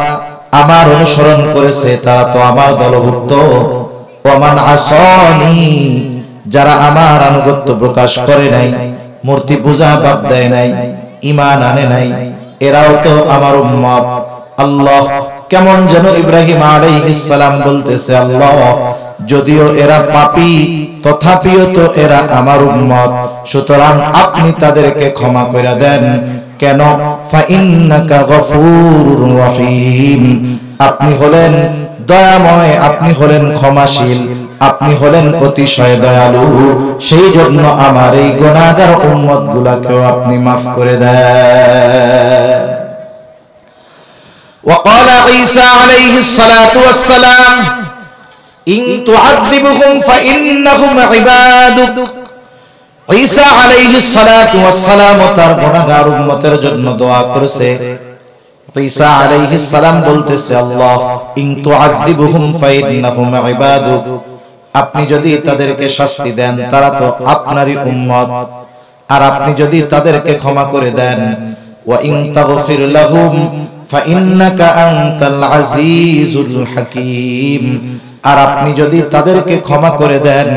আমার অনুসরণ করেছে তারা তো আমার দলভুক্ত। ওমান আসানি, যারা আমার আনুগত্য প্রকাশ করে নাই, মূর্তি পূজা বাদ দেয় নাই, ঈমান আনে নাই, এরাও তো আমার উম্মত। আল্লাহ কেমন যেন ইব্রাহিম আলাইহিস সালাম বলতেছে, আল্লাহ যদিও এরা পাপী তথাপিও তো এরা আমার উম্মত, সুতরাং আপনি তাদেরকে ক্ষমা করে দেন। কেন? ফাইন্নাকা গফুরুর রহিম, আপনি হলেন দয়াময়, আপনি হলেন ক্ষমাশীল, আপনি হলেন অতিশয় দয়ালু। সেই জন্য আমার এই গুনাহগার উম্মত গুলাকেও আপনি মাফ করে দেন। وقال عيسى عليه الصلاة والسلام إن تعذبهم فإنهم عبادك। ঈসা আলাইহিস সালাতু ওয়াস সালাম তার গুনাহগার উম্মতের জন্য দোয়া করেছে। ঈসা আলাইহিস সালাম বলতেছে, আল্লাহ ইন তুআযিবুহুম ফাইন্নাহুম ইবাদুক, আপনি যদি তাদেরকে শাস্তি দেন তারা তো আপনারই উম্মত, আর আপনি যদি তাদেরকে ক্ষমা করে দেন, ওয়া ইন তাগফির লাহুম ফাইন্নাকা আনতাল আজিজুল হাকীম, আর আপনি যদি তাদেরকে ক্ষমা করে দেন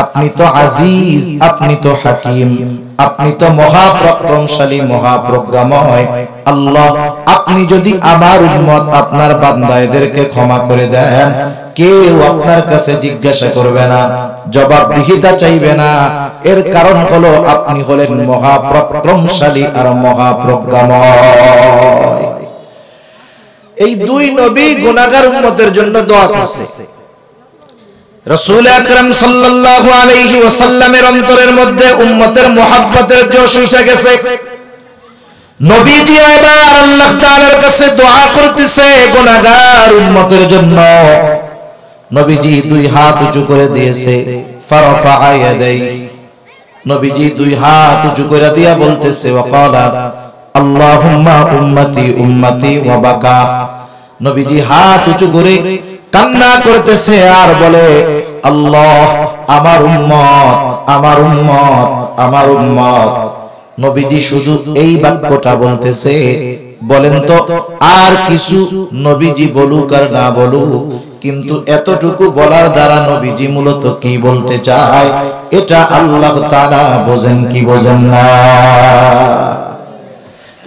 আপনি তো আজিজ, আপনি তো হাকিম, আপনি তো মহাপরাক্রমশালী, মহাপ্রজ্ঞাময়। আল্লাহ আপনি যদি আমার উম্মত আপনার বান্দা এদেরকে ক্ষমা করে দেন, কেউ আপনার কাছে জিজ্ঞাসা করবে না, জবাবদিহিতা চাইবে না। এর কারণ হলো আপনি হলেন মহাপরাক্রমশালী আর মহাপ্রজ্ঞাময়। এই দুই নবী গুনাহগার উম্মতের জন্য দোয়া করছে। রাসূল আকরাম সাল্লাল্লাহু আলাইহি ওয়াসাল্লামের অন্তরের মধ্যে উম্মতের মুহাব্বতের জোশ উঠে গেছে। নবীজি এবার আল্লাহ তাআলার কাছে দোয়া করতেছে গুনাহগার উম্মতের জন্য। নবীজি দুই হাত উঁচু করে দিয়েছে, ফারাফা ইয়াদাইহি, নবীজি দুই হাত উঁচু করে দিয়া বলতেছে ওয়াকালা আল্লাহুম্মা উম্মতি উম্মতি ওয়া বাকা। নবীজি হাত উঁচু করে কান্না করতেছে আর বলে আল্লাহ আমার উম্মত আমার উম্মত আমার উম্মত। নবীজি শুধু এই বাক্যটা বলতেছে। বলেন তো আর কিছু নবীজি বলুক আর না বলুক, কিন্তু এতটুকু বলার দ্বারা নবীজি মূলত কি বলতে চায় এটা আল্লাহ তাআলা বোঝেন কি বোঝেন না।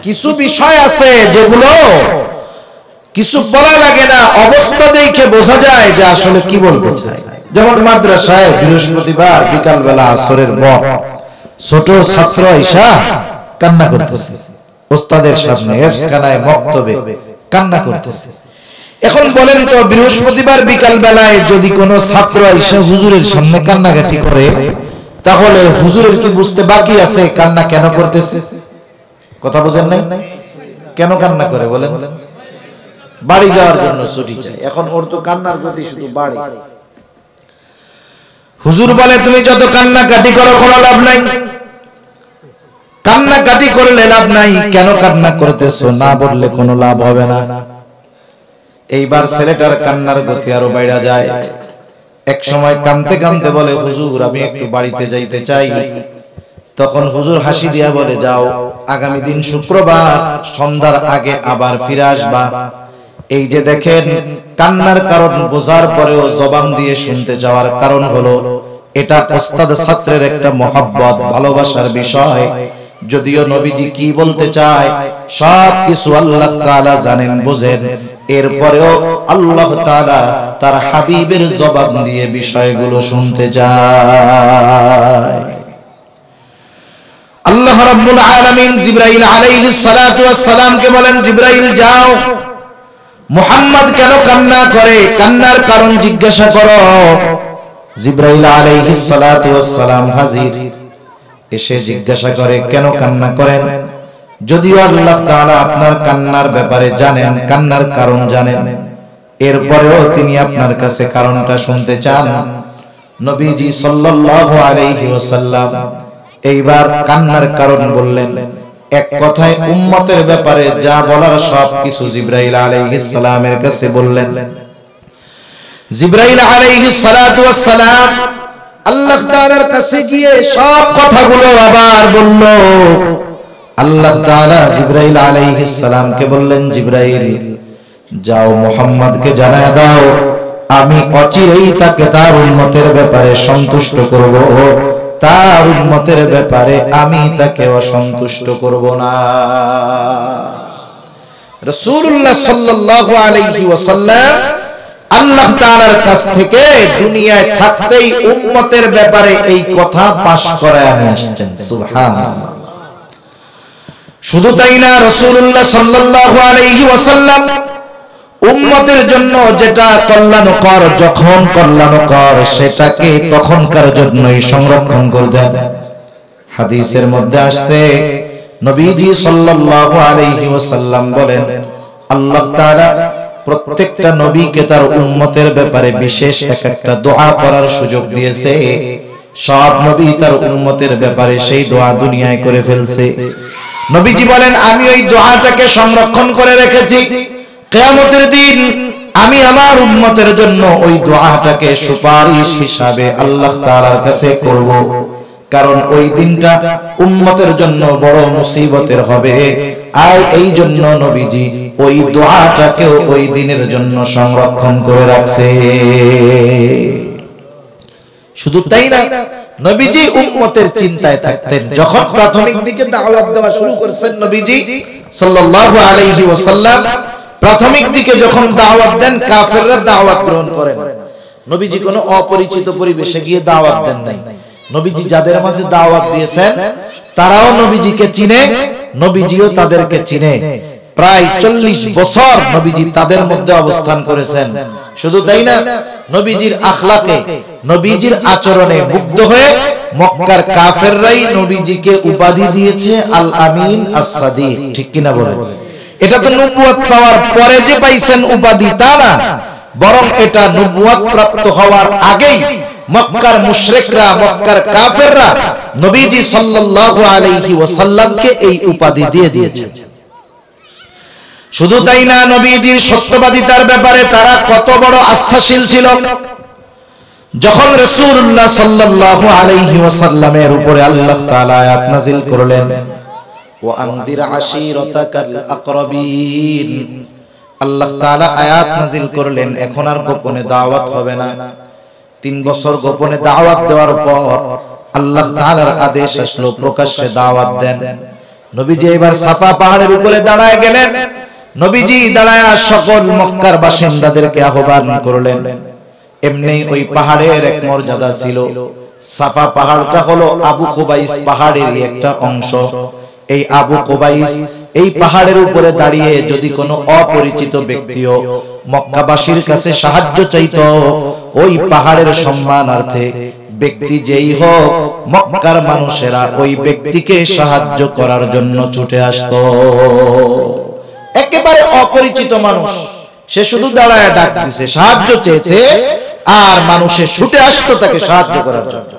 কিছু বিষয় আছে যেগুলো কিছু বলা লাগে না, অবস্থা দেখে বোঝা যায় যে আসলে কি বলতে চায়। যেমন মাদ্রাসায় বৃহস্পতিবার বিকাল বেলা আসরের পর ছোট ছাত্র আয়েশা কান্না করতেছে, ওস্তাদের সামনে হেফজখানায় মক্তবে কান্না করতেছে। এখন বলেন তো বৃহস্পতিবার বিকাল বেলায় যদি কোনো ছাত্র আয়েশা হুজুরের সামনে কান্নাকাটি করে, তাহলে হুজুরের কি বুঝতে বাকি আছে কান্না কেন করতেছে? কথা বোঝেন নাই? কেন কান্না করে বলেন? বাড়ি যাওয়ার জন্য ছুটি চাই। এখন ওর তো কান্নার গতি শুধু বাড়ে। হুজুর বলে তুমি যত কান্নাকাটি করো কোনো লাভ নাই, কান্নাকাটি করলে লাভ নাই, কেন কান্না করতেছো না বললে কোনো লাভ হবে না। এইবার ছেলেটার কান্নার গতি আরো বাইরে যায়। এক সময় কাঁদতে কাঁদতে বলে হুজুর আমি একটু বাড়িতে যাইতে চাই। তখন হুজুর হাসি দিয়া বলে যাও, আগামী দিন শুক্রবার সন্ধ্যার আগে আবার ফিরে আসবা। এই যে দেখেন কান্নার কারণ বোঝার পরেও জবান দিয়ে শুনতে যাওয়ার কারণ হলো এটা ওস্তাদ ছাত্রের একটা মহব্বত ভালোবাসার বিষয়। যদিও নবীজি কি বলতে চায় সব কিছু আল্লাহ তাআলা জানেন বোঝেন, এরপরেও আল্লাহ তাআলা তার হাবিবের জবান দিয়ে বিষয়গুলো শুনতে যায়। আল্লাহ রাব্বুল আলামিন জিবরাইল আলাইহিস সালাতু ওয়াস সালামকে বলেন জিবরাইল যাও, মুহাম্মদ কেন কান্না করে কান্নার কারণ জিজ্ঞাসা করো। জিবরাইল আলাইহিস সালাতু ওয়াস সালাম হাজির, এসে জিজ্ঞাসা করে কেন কান্না করেন। যদিও আল্লাহ তাআলা আপনার কান্নার ব্যাপারে জানেন, কান্নার কারণ জানেন, এরপরেও তিনি আপনার কাছে কারণটা শুনতে চান। নবীজি সাল্লাল্লাহু আলাইহি ওয়াসাল্লাম এইবার কান্নার কারণ বললেন। এক কথায় উম্মতের ব্যাপারে যা বলার সব কিছু জিবরাইল আলাইহিস সালামের কাছে বললেন। জিবরাইল আলাইহিস সালাতু ওয়াস সালাম আল্লাহ তাআলার কাছে গিয়ে সব কথাগুলো আবার বলল। আল্লাহ তাআলা জিবরাইল আলাইহিস সালামকে বললেন জিবরাইল যাও মুহাম্মদকে জানায় দাও আমি অচিরেই তাকে তার উম্মতের ব্যাপারে সন্তুষ্ট করব, তার উম্মতের ব্যাপারে আমি তাকে অসন্তুষ্ট করব না। রাসূলুল্লাহ সাল্লাল্লাহু আলাইহি ওয়াসাল্লাম আল্লাহ তাআলার কাছ থেকে দুনিয়ায় থাকতেই উম্মতের ব্যাপারে এই কথা পাশ করায় নিয়ে আসছেন। সুবহানাল্লাহ। শুধু তাই না, রাসূলুল্লাহ সাল্লাল্লাহু আলাইহি ওয়াসাল্লাম উম্মতের জন্য যেটা কল্যাণকর, যখন কল্যাণকর সেটাকে তখনকার জন্যই সংরক্ষণ করে দেন। হাদিসের মধ্যে আসছে নবীজি সাল্লাল্লাহু আলাইহি ওয়াসাল্লাম বলেন আল্লাহ তাআলা প্রত্যেকটা নবীকে তার উম্মতের ব্যাপারে বিশেষ একটা দোয়া করার সুযোগ দিয়েছে। সব নবী তার উম্মতের ব্যাপারে সেই দোয়া দুনিয়ায় করে ফেলছে। নবীজি বলেন আমি ওই দোয়াটাকে সংরক্ষণ করে রেখেছি, কিয়ামতের দিন আমি আমার উম্মতের জন্য ওই দোয়াটাকে সুপারিশ হিসাবে আল্লাহ তাআলার কাছে করব। কারণ ওই দিনটা উম্মতের জন্য বড় মুসিবতের হবে। আর এই জন্য নবীজি ওই দোয়াটাকেও ওই দিনের জন্য সংরক্ষণ করে রাখছে। শুধু তাই না, নবীজি উম্মতের চিন্তায় থাকতেন। যখন প্রাথমিক দিকে দাওয়াত দেওয়া শুরু করেছেন নবীজি সাল্লাল্লাহু আলাইহি ওয়াসাল্লাম, প্রাথমিক দিকে যখন দাওয়াত দেন কাফেররা দাওয়াত গ্রহণ করেন। নবীজি কোনো অপরিচিত পরিবেশে গিয়ে দাওয়াত দেন নাই। নবীজি যাদের মাঝে দাওয়াত দিয়েছেন তারাও নবীজিকে চিনে, নবীজিও তাদেরকে চিনে। প্রায় 40 বছর নবীজি তাদের মধ্যে অবস্থান করেছেন। শুধু তাই না, নবীজির আখলাকে, নবীজির আচরণে মুগ্ধ হয়ে মক্কার কাফেররাই নবীজিকে উপাধি দিয়েছে আল আমিন আস-সাদিক। ঠিক কিনা বলেন? এটা তো নবুয়ত পাওয়ার পরে যে পাইছেন উপাধি তা না, বরং এটা নবুয়ত প্রাপ্ত হওয়ার আগেই মক্কার মুশরিকরা, মক্কার কাফেররা নবীজি সাল্লাল্লাহু আলাইহি ওয়াসাল্লামকে এই উপাধি দিয়ে দিয়েছেন। শুধু তাই না, নবীজির সত্যবাদিতার ব্যাপারে তারা কত বড় আস্থাশীল ছিল। যখন রাসূলুল্লাহ সাল্লাল্লাহু আলাইহি ওয়াসাল্লামের উপরে আল্লাহ তাআলা আয়াত নাযিল করলেন, ওয়া আনদির আশীরাতাকাল আকরাবিন, আল্লাহ তাআলা আয়াত নাযিল করলেন এখন আর গোপনে দাওয়াত হবে না। 3 বছর গোপনে দাওয়াত দেওয়ার পর আল্লাহ তাআলার আদেশ আসলো প্রকাশ্যে দাওয়াত দেন। নবীজি এবার সাফা পাহাড়ের উপরে দাঁড়ায় গেলেন। নবীজি দাঁড়ায়া সকল মক্কার বাসিন্দাদেরকে আহ্বান করলেন। এমনি ওই পাহাড়ের এক মর্যাদা ছিল। সাফা পাহাড়টা হলো আবু কুবাইস পাহাড়েরই একটা অংশ। এই আবু কুবাইস এই পাহাড়ের উপরে দাঁড়িয়ে যদি কোনো অপরিচিত ব্যক্তিও মক্কাবাসীর কাছে সাহায্য চাইতো, ওই পাহাড়ের সম্মানার্থে ব্যক্তি যেই হোক, মক্কার মানুষেরা ওই ব্যক্তিকে সাহায্য করার জন্য ছুটে আসতো। একেবারে অপরিচিত মানুষ, সে শুধু দাঁড়ায় ডাক দিছে, সাহায্য চেয়েছে, আর মানুষে ছুটে আসতো তাকে সাহায্য করার জন্য।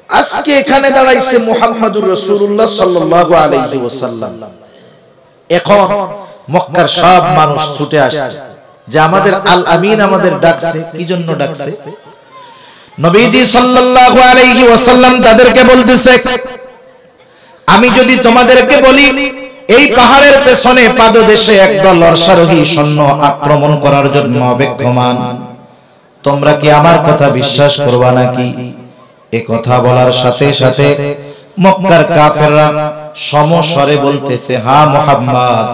আজকে এখানে দাঁড়াইছে মুহাম্মাদুর রাসূলুল্লাহ সাল্লাল্লাহু আলাইহি ওয়াসাল্লাম। এখন মক্কার সব মানুষ ছুটে আসছে যে আমাদের আল আমিন আমাদের ডাকছে। কি জন্য ডাকছে? নবীজি সাল্লাল্লাহু আলাইহি ওয়াসাল্লাম তাদেরকে বলতেছে, আমি যদি তোমাদেরকে বলি এই পাহাড়ের পেছনে পাদদেশে একদল অশ্বারোহী সৈন্য আক্রমণ করার জন্য অপেক্ষমান, তোমরা কি আমার কথা বিশ্বাস করবা নাকি? এ কথা বলার সাথে সাথে মক্কার কাফেররা সমস্বরে বলতেছে, হ্যাঁ মুহাম্মদ,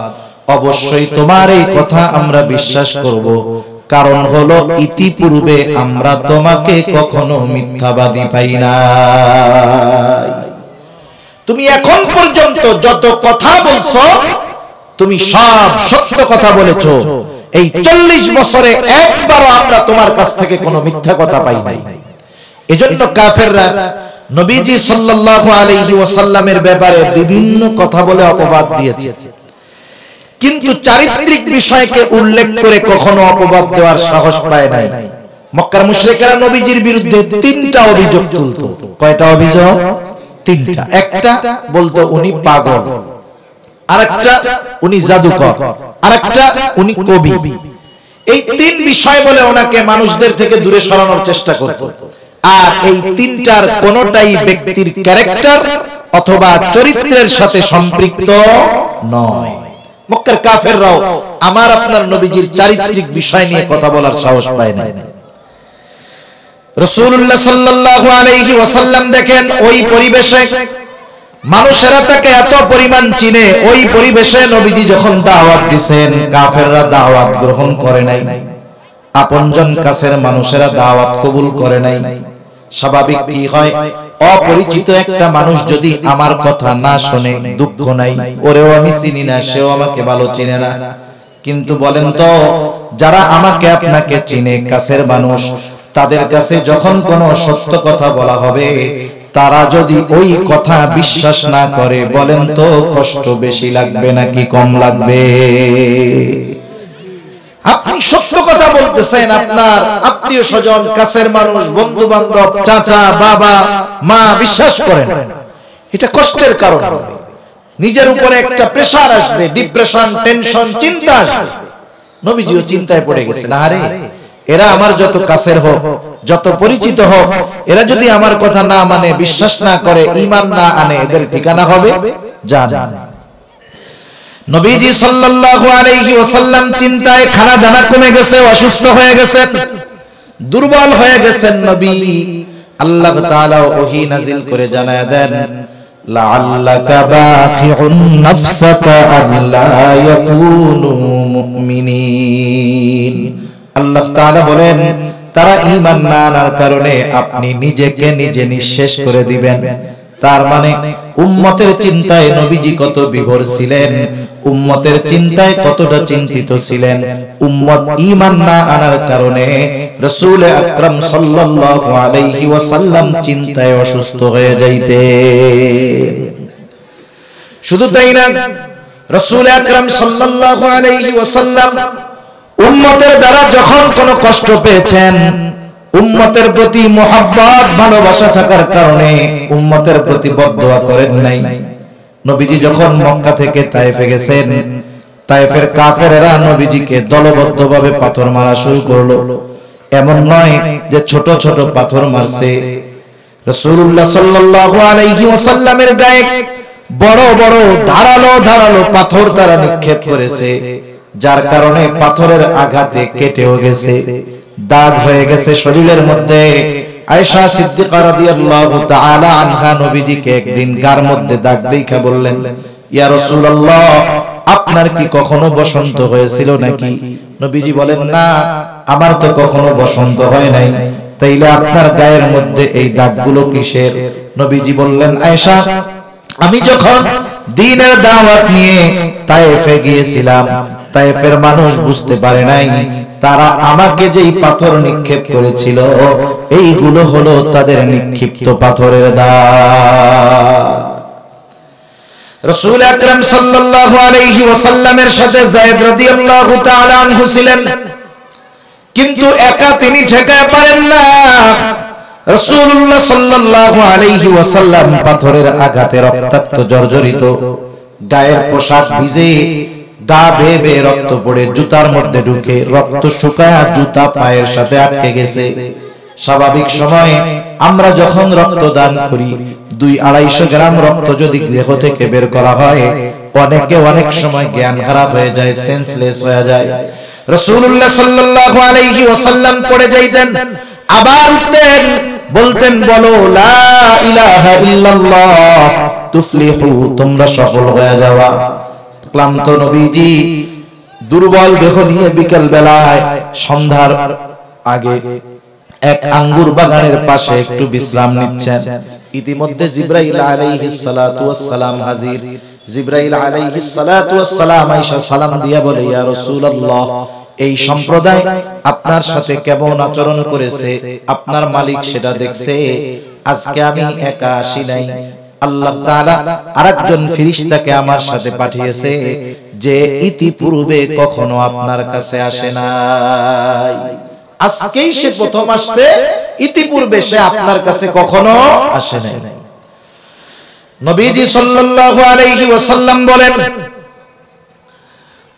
অবশ্যই তোমার এই কথা আমরা বিশ্বাস করব। কারণ হলো ইতিপূর্বে আমরা তোমাকে কখনো মিথ্যাবাদী পাই নাই। তুমি এখন পর্যন্ত যত কথা বলছো তুমি সব সত্য কথা বলেছো। এই 40 বছরে একবারও আমরা তোমার কাছ থেকে কোনো মিথ্যা কথা পাই নাই। এজন্য কাফেররা নবীজি সাল্লাল্লাহু আলাইহি ওয়াসাল্লামের ব্যাপারে বিভিন্ন কথা বলে অপবাদ দিয়েছে, কিন্তু চারিত্রিক বিষয়কে উল্লেখ করে কখনো অপবাদ দেওয়ার সাহস পায় নাই। মক্কার মুশরিকরা নবীজির বিরুদ্ধে 3টা অভিযোগ তুলতো। কয়টা অভিযোগ? 3টা। একটা বলতো উনি পাগল, আরেকটা উনি জাদুকর, আরেকটা উনি কবি। এই 3 বিষয় বলে ওনাকে মানুষদের থেকে দূরে সরানোর চেষ্টা করত। আর এই 3টার কোনটাই ব্যক্তির ক্যারেক্টার অথবা চরিত্রের সাথে সম্পৃক্ত নয়। মক্কার কাফেররাও আমার আপনার নবীজির চারিত্রিক বিষয় নিয়ে কথা বলার সাহস পায় না। রাসূলুল্লাহ সাল্লাল্লাহু আলাইহি ওয়াসাল্লাম দেখেন ওই পরিবেশে মানুষেরা তাকে এত পরিমাণ চিনে, ওই পরিবেশে নবীজি যখন দাওয়াত দিবেন কাফেররা দাওয়াত গ্রহণ করে নাই, আপনজন কাছের মানুষেরা দাওয়াত কবুল করে নাই। স্বাভাবিক কি হয়, অপরিচিত একটা মানুষ যদি আমার কথা না শুনে দুঃখ নাই, ওরেও আমি চিনি না, সেও আমাকে ভালো চিনে না। কিন্তু বলেন তো, যারা আমাকে আপনাকে চিনে, কাছের মানুষ, তাদের কাছে যখন কোনো সত্য কথা বলা হবে, তারা যদি ওই কথা বিশ্বাস না করে, বলেন তো কষ্ট বেশি লাগবে নাকি কম লাগবে? আপনি সত্য কথা বলতেছেন, আপনার আত্মীয় স্বজন, কাছের মানুষ, বন্ধু বান্ধব, চাচা, বাবা, মা বিশ্বাস করেন, এটা কষ্টের কারণ হবে। নিজের উপরে একটা প্রেসার আসবে, ডিপ্রেশন, টেনশন, চিন্তা আসবে। নবীজিও চিন্তায় পড়ে গেছেন, আরে এরা আমার যত কাছের হোক, যত পরিচিত হোক, এরা যদি আমার কথা না মানে, বিশ্বাস না করে, ঈমান না আনে, এদের ঠিকানা হবে জাহান্নাম। নবীজি সাল্লাল্লাহু আলাইহি ওয়াসাল্লাম চিন্তায় খানা দানা কমে গেছে, অসুস্থ হয়ে গেছেন, দুর্বল হয়ে গেছেন নবী। আল্লাহ তাআলা ওহী নাযিল করে জানায় দেন, লাআল্লাকা বাখিউন নাফসাকা আল্লা ইয়াকুনু মুমিনিন। আল্লাহ তাআলা বলেন, তারা ঈমান না আনার কারণে আপনি নিজেকে নিজে নিঃশেষ করে দিবেন। তার মানে উম্মতের চিন্তায় নবীজি কত বিভোর ছিলেন, উম্মতের চিন্তায় কতটা চিন্তিত ছিলেন। উম্মত ঈমান না আনার কারণে রাসূল আকরাম সাল্লাল্লাহু আলাইহি ওয়াসাল্লাম চিন্তায় অসুস্থ হয়ে যাইতেন। শুধু তাই না, রাসূল আকরাম সাল্লাল্লাহু আলাইহি ওয়াসাল্লাম উম্মতের দ্বারা যখন কোনো কষ্ট পেয়েছেন, উম্মতের প্রতি মোহাব্বত ভালোবাসা থাকার কারণে উম্মতের প্রতি বদদোয়া করেন নাই। নবীজি যখন মক্কা থেকে তায়েফে গেছেন, তায়েফের কাফেরেরা নবীজিকে দলবদ্ধভাবে পাথর মারা শুরু করলো। এমন নয় যে ছোট ছোট পাথর মারছে, রাসূলুল্লাহ সাল্লাল্লাহু আলাইহি ওয়াসাল্লামের গায়ে বড় বড় ধারালো ধারালো পাথর তারা নিক্ষেপ করেছে, যার কারণে পাথরের আঘাতে কেটেও গেছে, দাগ হয়ে গেছে শরীরের মধ্যে। আয়েশা সিদ্দিকা রাদিয়াল্লাহু তাআলা আনহা নবীজিকে একদিন গার মধ্যে দাগ দেখা বললেন, ইয়া রাসূলুল্লাহ, আপনার কি কখনো বসন্ত হয়েছিল নাকি? নবীজি বলেন, না, আমার তো কখনো বসন্ত হয় নাই। তাইলে আপনার গায়ের মধ্যে এই দাগগুলো কিসের? নবীজি বললেন, আয়েশা, আমি যখন দ্বীনের দাওয়াত নিয়ে তায়েফে গিয়েছিলাম, তায়েফের মানুষ বুঝতে পারে নাই তারা আমাকে যেই পাথর নিক্ষেপ করেছিল এইগুলো হলো তাদের নিক্ষিপ্ত পাথরের দাগ। রাসূল আকরাম সাল্লাল্লাহু আলাইহি ওয়াসাল্লামের সাথে যায়েদ রাদিয়াল্লাহু তাআলা আনহু ছিলেন, কিন্তু একা তিনি ঠেকাতে পারেন না। রাসূলুল্লাহ সাল্লাল্লাহু আলাইহি ওয়াসাল্লাম পাথরের আঘাতে রক্তাক্ত জর্জরিত, গায়ের পোশাক ভিজে, গা বেয়ে বেয়ে রক্ত পড়ে জুতার মধ্যে ঢুকে রক্ত শুকায়া জুতা পায়ের সাথে আটকে গেছে। স্বাভাবিক সময়ে আমরা যখন রক্তদান করি 200-250 গ্রাম রক্ত যদি দেহ থেকে বের করা হয়, অনেক সময় জ্ঞান হারা হয়ে যায়, সেন্সলেস হয়ে যায়। রাসূলুল্লাহ সাল্লাল্লাহু আলাইহি ওয়াসাল্লাম পড়ে যাইতেন, আবার উঠতেন, বলতেন, বলো লা ইলাহা ইল্লাল্লাহ তুফলিহু, তোমরা সফল হয়ে যাওয়া। ক্লান্ত নবীজি দুর্বল দেহ নিয়ে বিকেল বেলায় সন্ধ্যার আগে এক আঙ্গুর বাগানের পাশে একটু বিশ্রাম নিচ্ছেন। ইতিমধ্যে জিবরাইল আলাইহিস সালাতু ওয়াস সালাম হাজির। জিবরাইল আলাইহিস সালাতু ওয়াস সালাম আয়েশা সালাম দিয়া বলে, ইয়া রাসূলুল্লাহ, এই সম্প্রদায় আপনার সাথে কেমন আচরণ করেছে আপনার মালিক সেটা দেখছে, আজকে আমি একা আসি নাই, আল্লাহ তাআলা আরেকজন ফেরেশতাকে আমার সাথে পাঠিয়েছে যে ইতিপূর্বে কখনো আপনার কাছে আসে নাই, আজকেই সে প্রথম আসছে, ইতিপূর্বে সে আপনার কাছে কখনো আসে নাই। নবীজি সাল্লাল্লাহু আলাইহি ওয়াসাল্লাম বলেন,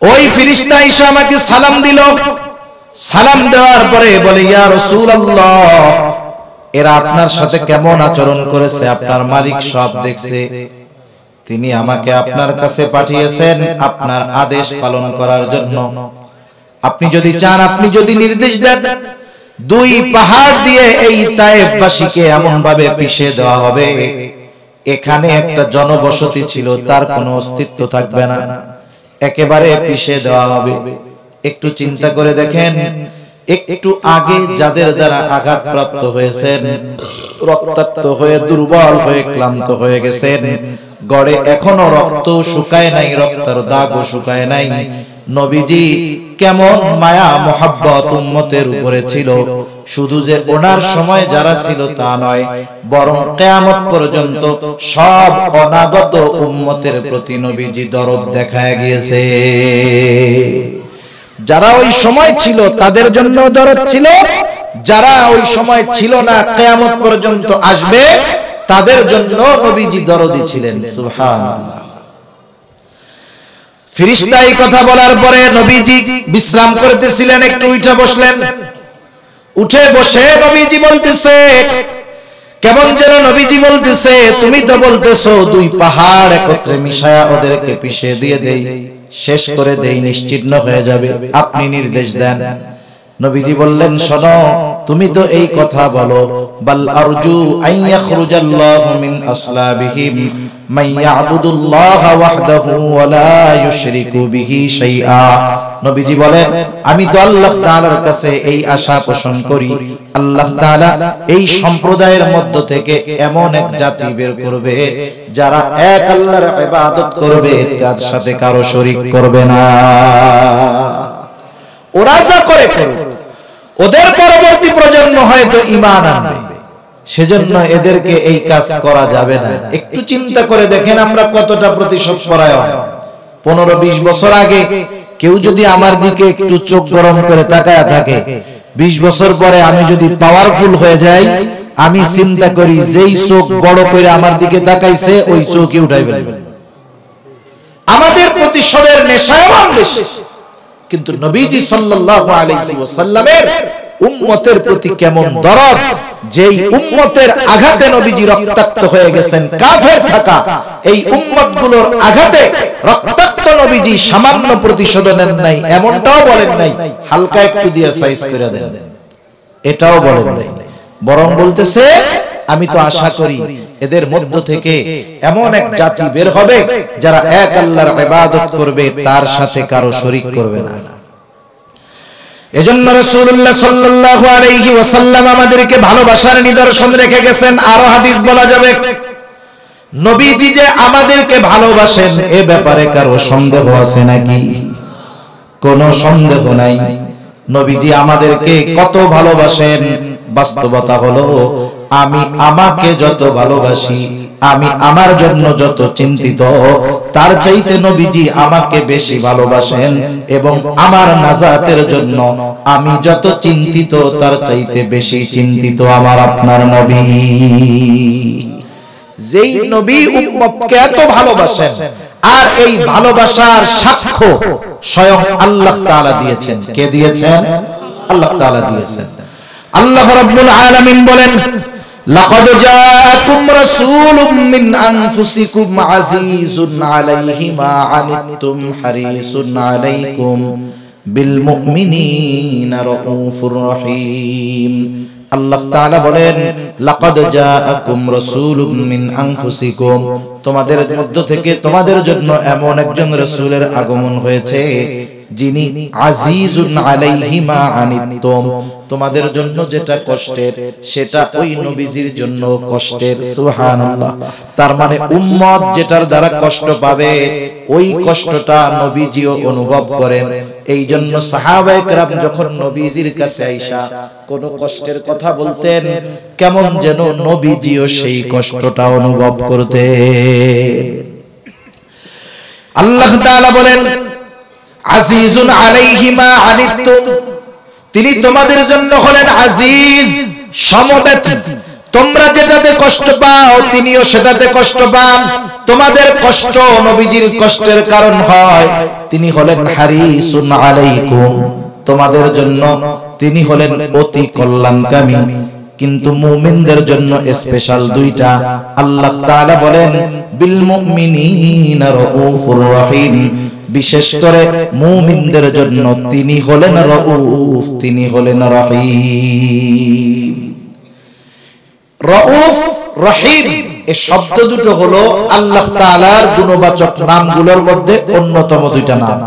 ওই ফেরেশতা এসে আমাকে সালাম দিল, সালাম দেওয়ার পরে বলে, ইয়া রাসূলুল্লাহ, এরা আপনার সাথে কেমন আচরণ করেছে আপনার মালিক সব দেখছে, তিনি আমাকে আপনার কাছে পাঠিয়েছেন আপনার আদেশ পালন করার জন্য। আপনি যদি চান, আপনি যদি নির্দেশ দেন, 2 পাহাড় দিয়ে এই তায়েফবাসীকে এমন ভাবে পিষে দেওয়া হবে, এখানে একটা জনবসতি ছিল তার কোনো অস্তিত্ব থাকবে না, একেবারে পিষে দেওয়া হবে। একটু চিন্তা করে দেখেন, একটু আগে যাদের দ্বারা আঘাতপ্রাপ্ত হয়েছেন, রক্তাক্ত হয়ে দুর্বল হয়ে ক্লান্ত হয়ে গেছেন, গড়ে এখনো রক্ত শুকায় নাই, রক্তের দাগও শুকায় নাই, নবীজি কেমন মায়া মোহাব্বত উম্মতের উপরে ছিল। শুধু যে ওনার সময় যারা ছিল তা নয়, বরং কিয়ামত পর্যন্ত সব অনাগত উম্মতের প্রতি নবীজি দরদ দেখায় গিয়েছে। যারা ওই সময় ছিল তাদের জন্য দরদ ছিল, যারা ওই সময় ছিল না, কিয়ামত পর্যন্ত আসবে, তাদের জন্য নবীজি দরদি ছিলেন। সুবহানাল্লাহ। ফেরেশতা এই কথা বলার পরে নবীজি বিশ্রাম করতেছিলেন, একটু উঠে বসলেন। উঠে বসে নবীজি বলতেছে, কেমন যেন নবীজি বলতেছে, তুমি তো বলতেছো 2 পাহাড় একত্রে মিশায়া ওদেরকে পিষে দিয়ে দেই, শেষ করে দেই, নিশ্চিহ্ন হয়ে যাবে, আপনি নির্দেশ দেন। নবীজি বললেন, শোনো, তুমি তো এই কথা বলো, বাল আরজু আন ইয়াখরুজাল্লাহু মিন আসলাবিহিম মান ইয়াবুদুল্লাহা ওয়াহদাহু ওয়া লা ইউশরিকু বিহি শাইআ। নবীজি বলেন, আমি তো আল্লাহ তাআলার কাছে এই আশা পোষণ করি, আল্লাহ তাআলা এই সম্প্রদায়ের মধ্য থেকে এমন এক জাতি বের করবে যারা এক আল্লাহর ইবাদত করবে, তার সাথে কারো শরীক করবে না। ওরা যা করে করুক, ওদের পরবর্তী প্রজন্ম হয়তো ঈমান আনবে, সেজন্য এদেরকে এই কাজ করা যাবে না। একটু চিন্তা করে দেখেন আমরা কতটা প্রতিশোধ পরায়ণ। 15-20 বছর আগে কেউ যদি আমার দিকে একটু চোখ গরম করে তাকায়া থাকে, 20 বছর পরে আমি যদি পাওয়ারফুল হয়ে যাই, আমি চিন্তা করি যেই চোখ বড় করে আমার দিকে তাকাইছে ওই চোখই উঠাই ফেলবে। আমাদের প্রতিশোধের নেশায় বেশি, কিন্তু নবীজি সাল্লাল্লাহু আলাইহি ওয়াসাল্লামের উম্মতের প্রতি কেমন দরদ, যেই উম্মতের আঘাতে নবীজি রক্তাক্ত হয়ে গেছেন, কাফের থাকা এই উম্মতগুলোর আঘাতে রক্তাক্ত নবীজি সামান্য প্রতিশোধ নেন নাই, এমনটাও বলেন নাই হালকা একটু দিয়ে সাইজ করে দেন, এটাও বলেন নাই। বরং বলতেছে আমি তো আশা করি এদের মধ্য থেকে এমন এক জাতি বের হবে যারা এক আল্লাহর ইবাদত করবে, তার সাথে কারো শরীক করবে না। এজন্য রাসূলুল্লাহ সাল্লাল্লাহু আলাইহি ওয়াসাল্লাম আমাদেরকে ভালোবাসার নিদর্শন রেখে গেছেন। আরো হাদিস বলা যাবে, নবীজি যে আমাদেরকে ভালোবাসেন এ ব্যাপারে কারো সন্দেহ আছে নাকি? কোনো সন্দেহ নাই। নবীজি আমাদেরকে কত ভালোবাসেন, বাস্তবতা হলো আমি আমাকে যত ভালোবাসি, আমি আমার জন্য যত চিন্তিত, তার চাইতে নবীজি আমাকে বেশি ভালোবাসেন, এবং আমার নাজাতের জন্য আমি যত চিন্তিত তার চাইতে বেশি চিন্তিত আমার আপনার নবী। যেই নবী উম্মতকে এত ভালোবাসেন, আর এই ভালোবাসার সাক্ষ্য স্বয়ং আল্লাহ তাআলা দিয়েছেন। কে দিয়েছেন? আল্লাহ তাআলা দিয়েছেন। আল্লাহ রাব্বুল আলামিন বলেন, লাকাদ জাআকুম রাসূলুম মিন আনফুসিকুম আজিজুন আলাইহি মা আনিতুম হারিসুন আলাইকুম বিল মুমিনিনা রাউফুর রহিম। আল্লাহ তাআলা বলেন, লাকাদ জাআকুম রাসূলুম মিন আনফুসিকুম, তোমাদের মধ্য থেকে তোমাদের জন্য এমন একজন রাসূলের আগমন হয়েছে যিনি আজিজুন আলাইহি মা আনিতুম, তোমাদের জন্য যেটা কষ্টের সেটা ওই নবীজির জন্য কষ্টের। সুবহানাল্লাহ। তার মানে উম্মত যেটার দ্বারা কষ্ট পাবে ওই কষ্টটা নবীজিও অনুভব করেন। এই জন্য সাহাবায়ে কেরাম যখন নবীজির কাছে আইসা কোন কষ্টের কথা বলতেন, কেমন যেন নবীজিও সেই কষ্টটা অনুভব করতেন। আল্লাহ তাআলা বলেন, আজিজুন আলাইহি মা আনিতুম, তিনি তোমাদের জন্য হলেন আজিজ, সমব্যথী। তোমরা যেটাতে কষ্ট পাও তিনিও সেটাতে কষ্ট পান। তোমাদের কষ্ট নবীজির কষ্টের কারণ হয়, তিনি হলেন হারিসুন আলাইকুম, তোমাদের জন্য তিনি হলেন অতি কল্যাণকামী। কিন্তু মুমিনদের জন্য স্পেশাল দুইটা। আল্লাহ তাআলা বলেন, বিল মুমিনিনা রাউফুর রহিম, বিশেষ করে মুমিনদের জন্য তিনি হলেন রাউফ, তিনি হলেন রহিম। রাউফ, রহিম এই শব্দ দুটো হলো আল্লাহ তাআলার গুণবাচক নামগুলোর মধ্যে অন্যতম দুইটা নাম।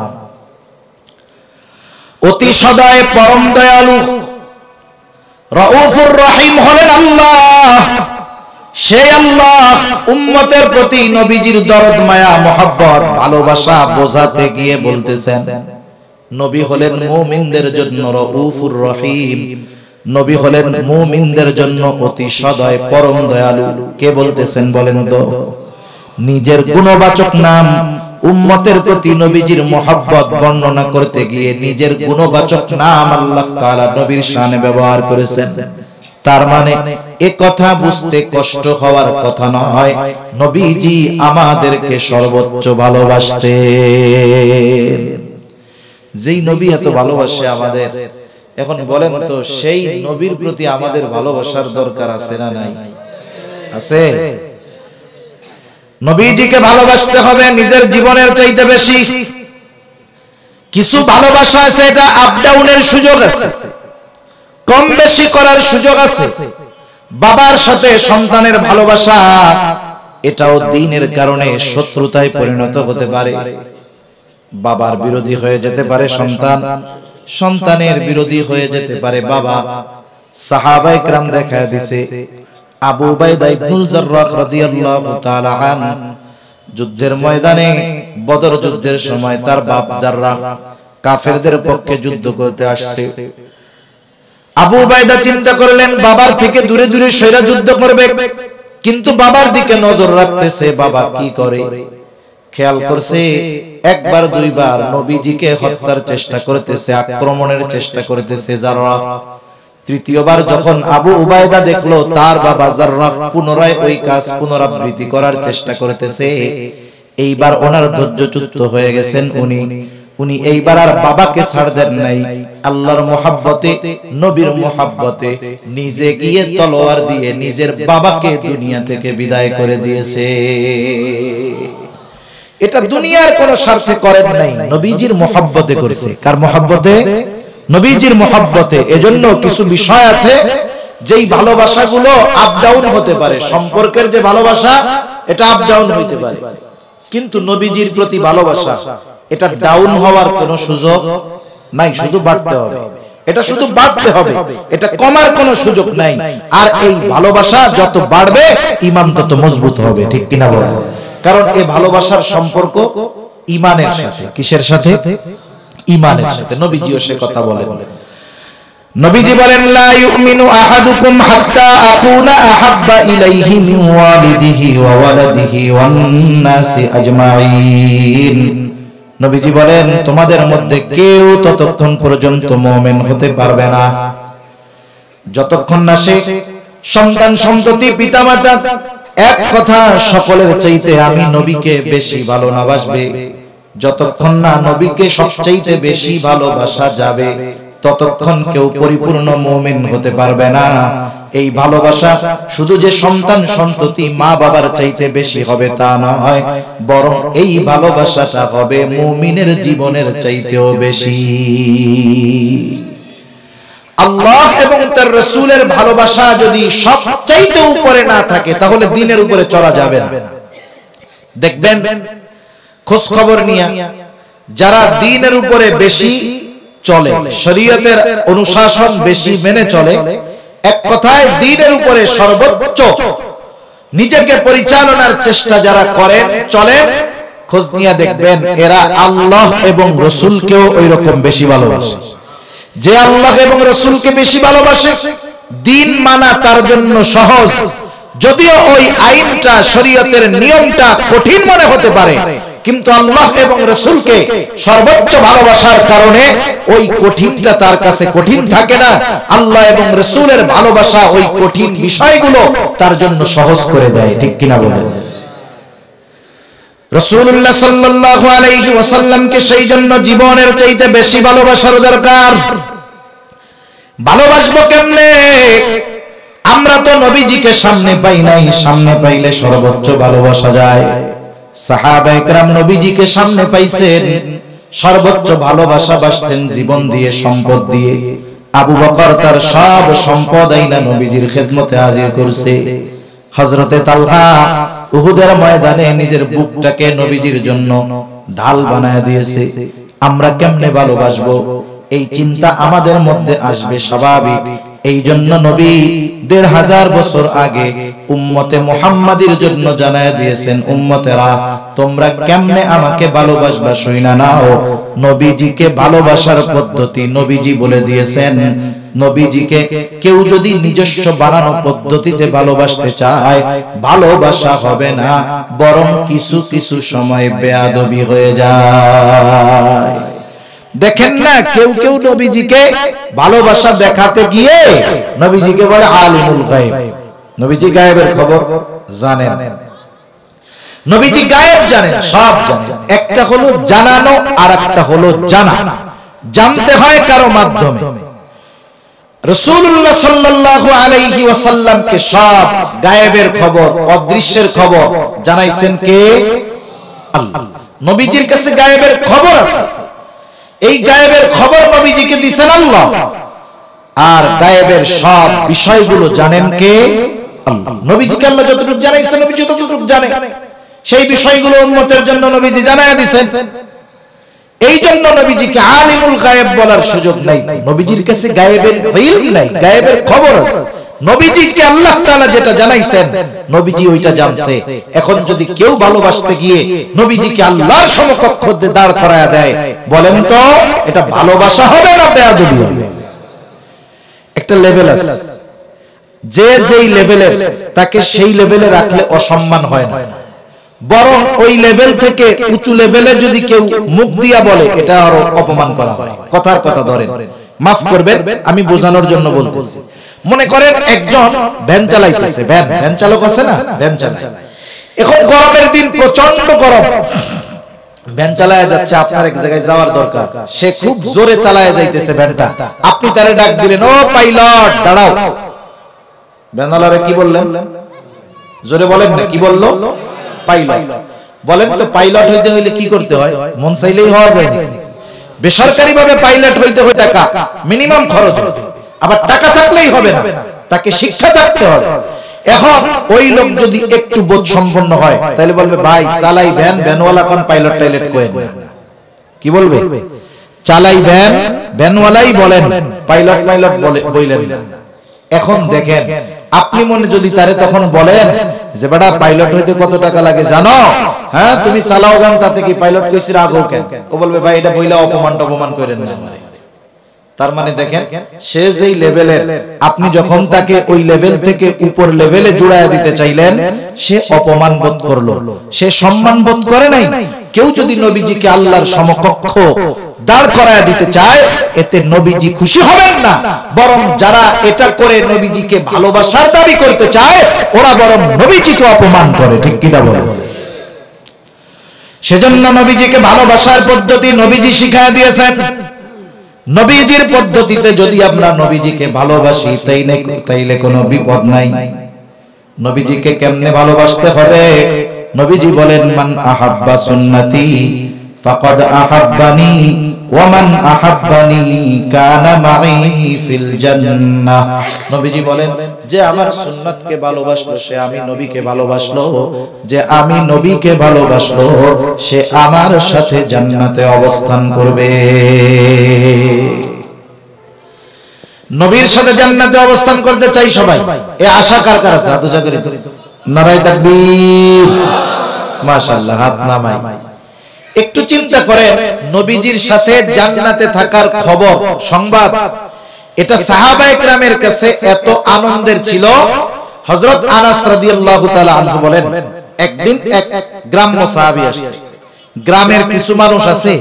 অতি সদয় পরম দয়ালু রাউফুর রহিম হলেন আল্লাহ। সেই আল্লাহ উম্মতের প্রতি নবীজির দরদ, মায়া, মোহাব্বত, ভালোবাসা বোঝাতে গিয়ে বলতেছেন, নবী হলেন মুমিনদের জন্য রাউফুর রহিম, নবী হলেন মুমিনদের জন্য অতি সদয় পরম দয়ালু। কে বলতেছেন বলেন তো? নিজের গুণবাচক নাম উম্মতের প্রতি নবীজির মোহাব্বত বর্ণনা করতে গিয়ে নিজের গুণবাচক নাম আল্লাহ তাআলা নবীর শানে ব্যবহার করেছেন। তার মানে এ কথা বুঝতে কষ্ট হওয়ার কথা নয়, নবীজি আমাদেরকে সর্বোচ্চ ভালোবাসতেন। যেই নবী এত ভালোবাসে আমাদের, এখন বলেন তো সেই নবীর প্রতি আমাদের ভালোবাসার দরকার আছে না নাই? আছে। নবীজিকে ভালোবাসতে হবে নিজের জীবনের চাইতে বেশি। কিছু ভালোবাসা আছে, এটা আপ ডাউনের সুযোগ আছে, কম বেশি করার সুযোগ আছে। বাবার সাথে সন্তানের ভালোবাসা, এটাও দ্বীনের কারণে শত্রুতায় পরিণত হতে পারে। বাবার বিরোধী হয়ে যেতে পারে সন্তান, সন্তানের বিরোধী হয়ে যেতে পারে বাবা। সাহাবায়ে কেরাম দেখা দিয়েছে, আবু উবাইদা ইবনুল জাররাহ রাদিয়াল্লাহু তাআলা আন যুদ্ধের ময়দানে, বদর যুদ্ধের সময় তার বাপ জাররাহ কাফেরদের পক্ষে যুদ্ধ করতে আসছে। আবু উবাইদা চিন্তা করলেন বাবার থেকে দূরে দূরে সৈরা যুদ্ধ করবে, কিন্তু বাবার দিকে নজর রাখতেছে বাবা কি করে। খেয়াল করছে একবার দুইবার নবীজিকে হত্যার চেষ্টা করতেছে, আক্রমণের চেষ্টা করতেছে জাররাহ। তৃতীয়বার যখন আবু উবায়দা দেখলো তার বাবা জাররাহ পুনরায় ওই কাজ পুনরাবৃত্তি করার চেষ্টা করতেছে, এইবার ওনার ধৈর্যচ্যুত হয়ে গেছেন। উনি এইবার আর বাবাকে ছাড় দেন নাই। আল্লাহর মোহাব্বতে, নবীর মোহাব্বতে নিজে গিয়ে তলোয়ার দিয়ে নিজের বাবাকে দুনিয়া থেকে বিদায় করে দিয়েছে। এটা দুনিয়ার কোন স্বার্থে করেন নাই, নবীজির মোহাব্বতে করেছে। কার মোহাব্বতে? নবীজির মোহাব্বতে। এজন্য কিছু বিষয় আছে যেই ভালোবাসাগুলো আপ ডাউন হতে পারে। সম্পর্কের যে ভালোবাসা এটা আপ ডাউন হইতে পারে, কিন্তু নবীজির প্রতি ভালোবাসা এটা ডাউন হওয়ার কোনো সুযোগ নাই, শুধু বাড়তে হবে। এটা শুধু বাড়তে হবে, এটা কমার কোনো সুযোগ নাই। আর এই ভালোবাসা যত বাড়বে ঈমান তত মজবুত হবে, ঠিক কিনা বলেন? কারণ এই ভালোবাসার সম্পর্ক ঈমানের সাথে। কিসের সাথে? ঈমানের সাথে। নবীজিও সে কথা বলেন। নবীজি বলেন, লা ইউমিনু আহাদুকুম হাত্তা আকুনা আহাব্বা ইলাইহি মিন ওয়ালিদিহি ওয়া ওয়ালাদিহি ওয়ান নাসি আজমাইন। নবীজি বলেন, তোমাদের মধ্যে কেউ ততক্ষণ পর্যন্ত মুমিন হতে পারবে না যতক্ষণ না সে সন্তান সন্ততি পিতামাতা এক কথা সকলের চাইতে আমি নবীকে বেশি ভালো না বাসবে। যতক্ষণ না নবীকে সবচাইতে বেশি ভালোবাসা যাবে ততক্ষণ কেউ পরিপূর্ণ মুমিন হতে পারবে না। এই ভালোবাসা শুধু যে সন্তান সন্ততি মা বাবার চাইতে বেশি হবে তা নয়, বরং এই ভালোবাসাটা হবে মুমিনের জীবনের চাইতেও বেশি। আল্লাহ এবং তার রাসূলের ভালোবাসা যদি সবচাইতে উপরে না থাকে তাহলে দ্বীনের উপরে চলা যাবে না। দেখবেন খোঁজ খবর নিয়ে যারা দ্বীনের উপরে বেশি চলে, শরীয়তের অনুশাসন বেশি মেনে চলে, এক কথায় দ্বীনের উপরে সর্বোচ্চ নিজেকে পরিচালনার চেষ্টা যারা করেন চলেন, খোঁজ নিয়ে দেখবেন এরা আল্লাহ এবং রাসূলকেও ওইরকম বেশি ভালোবাসে। যে আল্লাহ এবং রাসূলকে বেশি ভালোবাসে, দ্বীন মানা তার জন্য সহজ। যদিও ওই আইনটা, শরীয়তের নিয়মটা কঠিন মনে হতে পারে, কিন্তু আল্লাহ এবং রাসূলকে সর্বোচ্চ ভালোবাসার কারণে ওই কঠিনটা তার কাছে কঠিন থাকে না। আল্লাহ এবং রাসূলের ভালোবাসা ওই কঠিন বিষয়গুলো তার জন্য সহজ করে দেয়, ঠিক কিনা বলেন? রাসূলুল্লাহ সাল্লাল্লাহু আলাইহি ওয়াসাল্লামকে সেই জন্য জীবনের চাইতে বেশি ভালোবাসার দরকার। ভালোবাসবো কেমনে? আমরা তো নবীজিকে সামনে পাই নাই, সামনে পাইলে সর্বোচ্চ ভালোবাসা যায়। সাহাবায়ে কেরাম নবীজিকে সামনে পাইছেন, সর্বোচ্চ ভালোবাসা বাসতেন জীবন দিয়ে, সম্পদ দিয়ে। আবু বকর তার সব সম্পদ আইনা নবীজির খেদমতে হাজির করছে। হযরতে তালহা উহুদের ময়দানে নিজের বুকটাকে নবীজির জন্য ঢাল বানায় দিয়েছে। আমরা কেমনে ভালোবাসবো এই চিন্তা আমাদের মধ্যে আসবে স্বাভাবিক। এই জন্য নবী ১৫০০ বছর আগে উম্মতে মুহাম্মাদির জন্য জানায় দিয়েছেন, উম্মতেরা তোমরা কেমনে আমাকে ভালোবাসবা শুইনা নাও। নবীজিকে ভালোবাসার পদ্ধতি নবীজি বলে দিয়েছেন। নবীজিকে কেউ যদি নিজস্ব বানানো পদ্ধতিতে ভালোবাসতে চায়, ভালোবাসা হবে না, বরং কিছু কিছু সময় বেয়াদবি হয়ে যায়। দেখেন না, কেউ কেউ নবীজিকে ভালোবাসা দেখাতে গিয়ে নবীজিকে বলে আলিমুল গায়ব। নবীজি গায়েবের খবর জানেন, নবীজি গায়েব জানেন, সব জানেন। একটা হলো জানানো আর একটা হলো জানা। জানতে হয় কারো মাধ্যমে। রাসূলুল্লাহ সাল্লাল্লাহু আলাইহি ওয়াসাল্লামকে সব গায়েবের খবর, অদৃশ্যের খবর জানাইছেন কে? আল্লাহ। নবীজির কাছে গায়েবের খবর আছে, এই গায়েবের খবর নবীজিকে দিয়েছেন আল্লাহ। আর গায়েবের সব বিষয়গুলো জানেন কে? আল্লাহ। নবীজিকে আল্লাহ যতটুকু জানাইছেন নবীজি ততটুকু জানেন, সেই বিষয়গুলো উম্মতের জন্য নবীজি জানায়া দিয়েছেন। এই জন্য নবীজিকে আলিমুল গায়েব বলার সুযোগ নাই। নবীজির কাছে গায়েবের ইলম নাই, গায়েবের খবর আছে। নবীজিকে আল্লাহ তাআলা যেটা জানাইছেন নবীজি ওইটা জানছে। এখন যদি কেউ ভালোবাসতে গিয়ে নবীজিকে আল্লাহর সমকক্ষ দিয়ে দাঁড় করায়া দেয়, বলেন তো এটা ভালোবাসা হবে না বেয়াদবি হবে? একটা লেভেল আছে, যে যেই লেভেলের তাকে সেই লেভেলে রাখলে অসম্মান হয় না, বরং ওই লেভেল থেকে উঁচু লেভেলে যদি কেউ মুখ দিয়া বলে এটা আরো অপমান করা হয়। কথার কথা ধরেন, মাফ করবেন, আমি বোঝানোর জন্য বলতেছি। মনে করেন একজন ভ্যান চালাইতেছে, ভ্যান চালক আছে না, ভ্যান চালায়। এখন গরমের দিন, প্রচন্ড গরম, ভ্যান চালায় যাচ্ছে, আপনার এক জায়গায় যাওয়ার দরকার, সে খুব জোরে চালায় যাইতেছে ভ্যানটা, আপনি তারে ডাক দিলেন, ও পাইলট দাঁড়াও। ভ্যানওয়ালারে কি বললেন? জোরে বলেন না, কি বললো? পাইলট। বলেন তো পাইলট হইতে হইলে কি করতে হয়? মন চাইলেই হওয়া যায় না। বেসরকারি ভাবে পাইলট হইতে হয় টাকা মিনিমাম খরচ হবে, আবার টাকা থাকলেই হবে না, তাকে শিক্ষা থাকতে হবে। এখন ওই লোক যদি একটু বোধ সম্পন্ন হয় তাহলে বলবে ভাই চালাই ভ্যান, ভ্যানওয়ালা কোন পাইলট টাইলট কোয়েন না। কি বলবে? চালাই ভ্যান, ভ্যানওয়ালাই বলেন, পাইলট মাইলট বইলেন না। এখন দেখেন আপনি মনে যদি তারে তখন বলেন যে বেটা পাইলট হইতে কত টাকা লাগে জানো? হ্যাঁ তুমি চালাও ভ্যান, তাতে কি পাইলট কইছি রাগো কেন? ও বলবে ভাই এটা বইলা অপমান করেন না আমারে। তার মানে দেখেন সে যেই লেভেলের, আপনি যখন তাকে ওই লেভেল থেকে উপর লেভেলে জুড়ায় দিতে চাইলেন, সে অপমান বোধ করলো, সে সম্মান বোধ করে নাই। কেউ যদি নবীজিকে আল্লাহর সমকক্ষ দাঁড় করায় দিতে চায়, এতে নবীজি খুশি হবেন না, বরং যারা এটা করে নবীজিকে ভালোবাসার দাবি করতে চায়, ওরা বরং নবীজিকে অপমান করে। ঠিক কিনা বলেন? সেজন্য নবীজিকে ভালোবাসার পদ্ধতি নবীজি শিখায় দিয়েছেন। নবীজির পদ্ধতিতে যদি আমরা নবীজিকে ভালোবাসি তাইলে কোনো বিপদ নাই। নবীজিকে কেমনে ভালোবাসতে হবে? নবীজি বলেন মান আহাব্বা সুন্নতি ফাকাদ আহাব্বানি ওয়া মান আহাব্বানি কানা মাই ফিল জান্নাহ। নবীজি বলেন যে আমার সুন্নাতকে ভালোবাসলো সে আমি নবীকে ভালোবাসলো, যে আমি নবীকে ভালোবাসলো সে আমার সাথে জান্নাতে অবস্থান করবে। নবীর সাথে জান্নাতে অবস্থান করতে চাই সবাই, এ আশা কার কার আছে? হাত উঁচা করে নারায়ে তাকবীর, মাশাআল্লাহ, হাত নামাই। একটু চিন্তা করেন, নবীজির সাথে জান্নাতে থাকার খবর, সংবাদ, এটা সাহাবায়ে কেরামের কাছে এত আনন্দের ছিল। হযরত আনাস রাদিয়াল্লাহু তাআলা আনহু বলেন, একদিন এক গ্রাম্য সাহাবী আসছে। গ্রামের কিছু মানুষ আছে,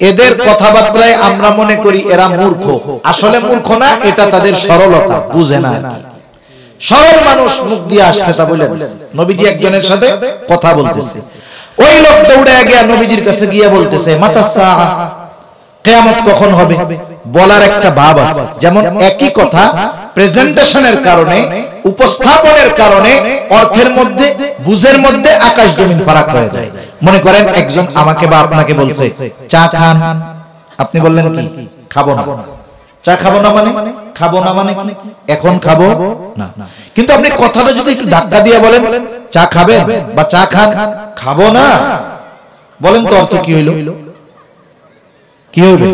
এদের কথাবার্তায় আমরা মনে করি এরা মূর্খ, আসলে মূর্খ না, এটা তাদের সরলতা, বুঝে না। সরল মানুষ মুখ দিয়ে আসছে তা বলে দিচ্ছে। নবীজি একজনের সাথে কথা বলতেছে, ওই লোক দৌড়ে গিয়ে নবীজির কাছে গিয়ে বলতেছে মাতা সাআ, কিয়ামত কখন হবে? বলার একটা ভাব আছে, যেমন একই কথা প্রেজেন্টেশনের কারণে, উপস্থাপনের কারণে অর্থের মধ্যে, বুঝের মধ্যে আকাশ জমিন ফারাক হয়ে যায়। মনে করেন একজন আমাকে বা আপনাকে বলছে চা খান, আপনি বললেন কি খাবো না। চা খাবো না মানে, খাবো না মানে কি এখন খাবো না। কিন্তু আপনি কথাটা যদি একটু ধাক্কা দিয়ে বলেন চা খাবেন বা চা খান, খাবো না, বলেন তো অর্থ কি হইল? কি হইবে?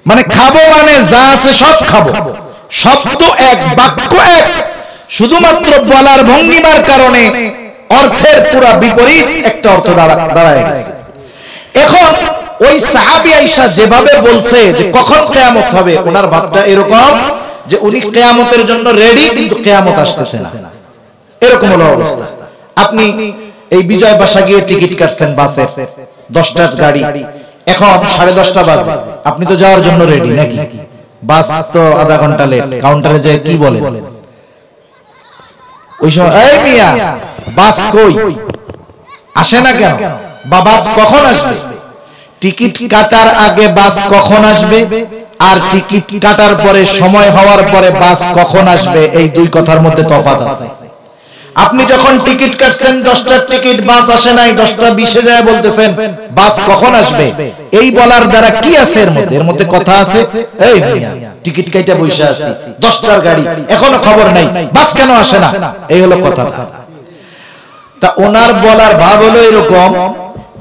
মানে খাবো মানে যা আছে সব খাবো, শব্দ এক, বাক্য এক, শুধুমাত্র বলার ভঙ্গিমার কারণে অর্থের পুরো বিপরীত একটা অর্থ দাঁড়ায় গেছে। এখন ওই সাহাবী আয়েশা যেভাবে বলছে যে কখন কিয়ামত হবে, ওনার ভাবটা এরকম যে উনি কিয়ামতের জন্য রেডি, কিন্তু কিয়ামত আসতেছে না, এরকম হলো অবস্থা। আপনি এই বিজয় বাসা গিয়ে টিকিট কাটছেন বাসের, 10টার গাড়ি, এখন 10:30 বাজে, আপনি তো যাওয়ার জন্য রেডি নাকি? বাস তো আধা ঘন্টা লেট, কাউন্টারে যে কি বলেন ওই সময়, এই মিয়া বাস কই, আসে না কেন, বা বাস কখন আসবে? টিকিট কাটার আগে বাস কখন আসবে আর টিকিট কাটার পরে, সময় হওয়ার পরে বাস কখন আসবে, এই দুই কথার মধ্যে তফাৎ আছে। আপনি যখন টিকিট কাটছেন 10টার টিকিট, বাস আসে নাই, 10:20 যায় বলতেছেন বাস কখন আসবে, এই বলার দ্বারা কি আছে? এর মধ্যে কথা আছে। এই মিয়া টিকিট কাইটা বসে আছি, 10টার গাড়ি, এখনো খবর নাই, বাস কেন আসে না, এই হলো কথাটা। তা ওনার বলার ভাব হলো এরকম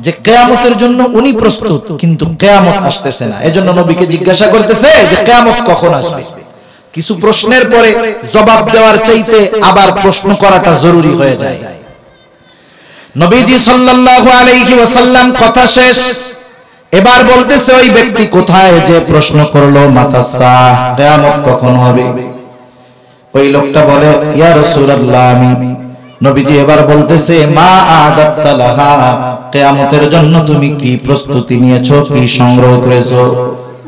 যে কিয়ামতের জন্য উনি প্রস্তুত, কিন্তু কিয়ামত আসতেছে না। এজন্য নবীকে জিজ্ঞাসা করতেছে যে কিয়ামত কখন আসবে। কিছু প্রশ্নের পরে জবাব দেওয়ার চাইতে আবার প্রশ্ন করাটা জরুরি হয়ে যায়। নবীজি সাল্লাল্লাহু আলাইহি ওয়াসাল্লাম কথা শেষ, এবার বলতেছে ওই ব্যক্তি কোথায় যে প্রশ্ন করলো মাতা সাআ, কিয়ামত কখন হবে? ওই লোকটা বলে ইয়া রাসূলুল্লাহ আমি। নবীজি এবার বলতেছে মা আদাত্তা লাহা, কিয়ামতের জন্য তুমি কি প্রস্তুতি নিয়েছো, কি সংগ্রহ করেছো?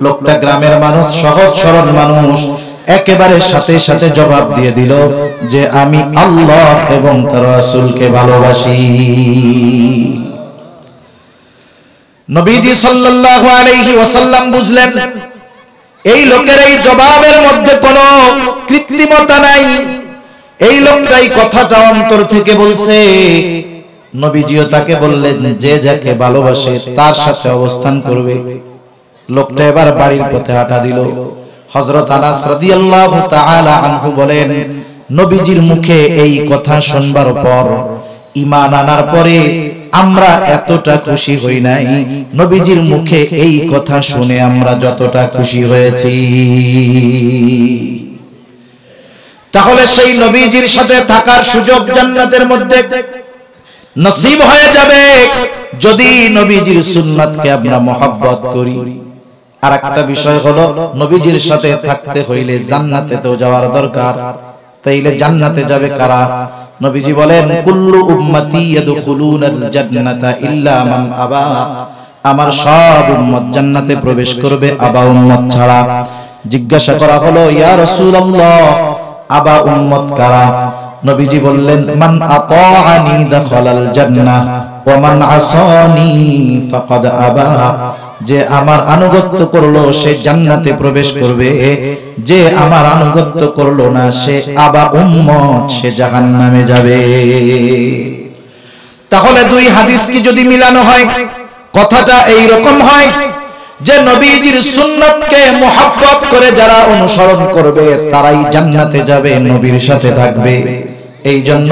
লোকটা গ্রামের মানুষ, সহজ সরল মানুষ, একেবারে সাথে সাথে জবাব দিয়ে দিল যে আমি আল্লাহ এবং তার রাসূলকে ভালোবাসি। নবীজি সাল্লাল্লাহু আলাইহি ওয়াসাল্লাম বুঝলেন এই লোকের এই জবাবের মধ্যে কোনো কৃত্রিমতা নাই, এই লোকটাই কথাটা অন্তর থেকে বলছে। নবীজিও তাকে বললেন যে যাকে ভালোবাসে তার সাথে অবস্থান করবে। লোকটা এবার বাড়ির পথে হাঁটা দিল। হযরত আনাস রাদিয়াল্লাহু তাআলা আনহু বলেন, নবীজির মুখে এই কথা শুনবার পর, ঈমান আনার পরে আমরা এতটা খুশি হই নাই নবীজির মুখে এই কথা শুনে আমরা যতটা খুশি হয়েছি। তাহলে সেই নবীজির সাথে থাকার সুযোগ জান্নাতের মধ্যে নসিব হয়ে যাবে যদি নবীজির সুন্নাতকে আমরা মহব্বত করি। আর একটা বিষয় হলো, নবীজির সাথে থাকতে হইলে জান্নাতে তো যাওয়ার দরকার। তাইলে জান্নাতে যাবে কারা? নবীজি বলেন, কুল্লু উম্মতি ইয়াদখুলুনাল জান্নাতা ইল্লা মান আবা, আমার সব উম্মত জান্নাতে প্রবেশ করবে আবা উম্মত ছাড়া। জিজ্ঞাসা করা হলো, ইয়া রাসূলুল্লাহ, আবা উম্মত কারা? নবীজি বললেন, মান আতাআনি দাখালাল জান্নাহ ওয়া মান আসানি ফাকাদ আবা, যে আমার আনুগত্য করলো সে জান্নাতে প্রবেশ করবে, যে আমার আনুগত্য করলো না সে আবা উম্মত, সে জাহান্নামে যাবে। তাহলে দুই হাদিস কি যদি মিলানো হয়, কথাটা এই রকম হয় যে নবীজির সুন্নাতকে মুহাব্বত করে যারা অনুসরণ করবে তারাই জান্নাতে যাবে, নবীর সাথে থাকবে। এই জন্য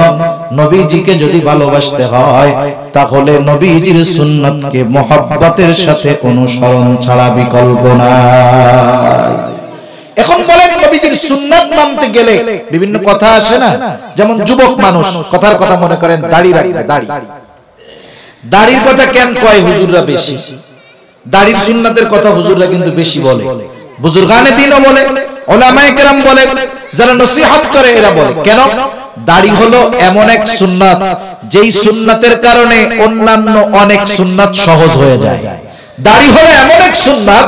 নবীজিকে যদি ভালোবাসতে হয় তাহলে নবীজির সুন্নাতকে মুহাব্বতের সাথে অনুসরণ ছাড়া বিকল্প নাই। এখন বলেন, নবীজির সুন্নাত মানতে গেলে বিভিন্ন কথা আসে না? যেমন যুবক মানুষ কথার কথা মনে করেন দাড়ি রাখবে, দাড়ির কথা কেন কয় হুজুররা বেশি? দাড়ির সুন্নাতের কথা হুজুররা কিন্তু বেশি বলে, বুজুর্গানে দ্বীনও বলে, উলামায়ে কেরাম বলে, যারা নসিহত করে এরা বলে। কেন? দাড়ি হলো এমন এক সুন্নাত যেই সুন্নাতের কারণে অন্যান্য অনেক সুন্নাত সহজ হয়ে যায়। দাড়ি হলো এমন এক সুন্নাত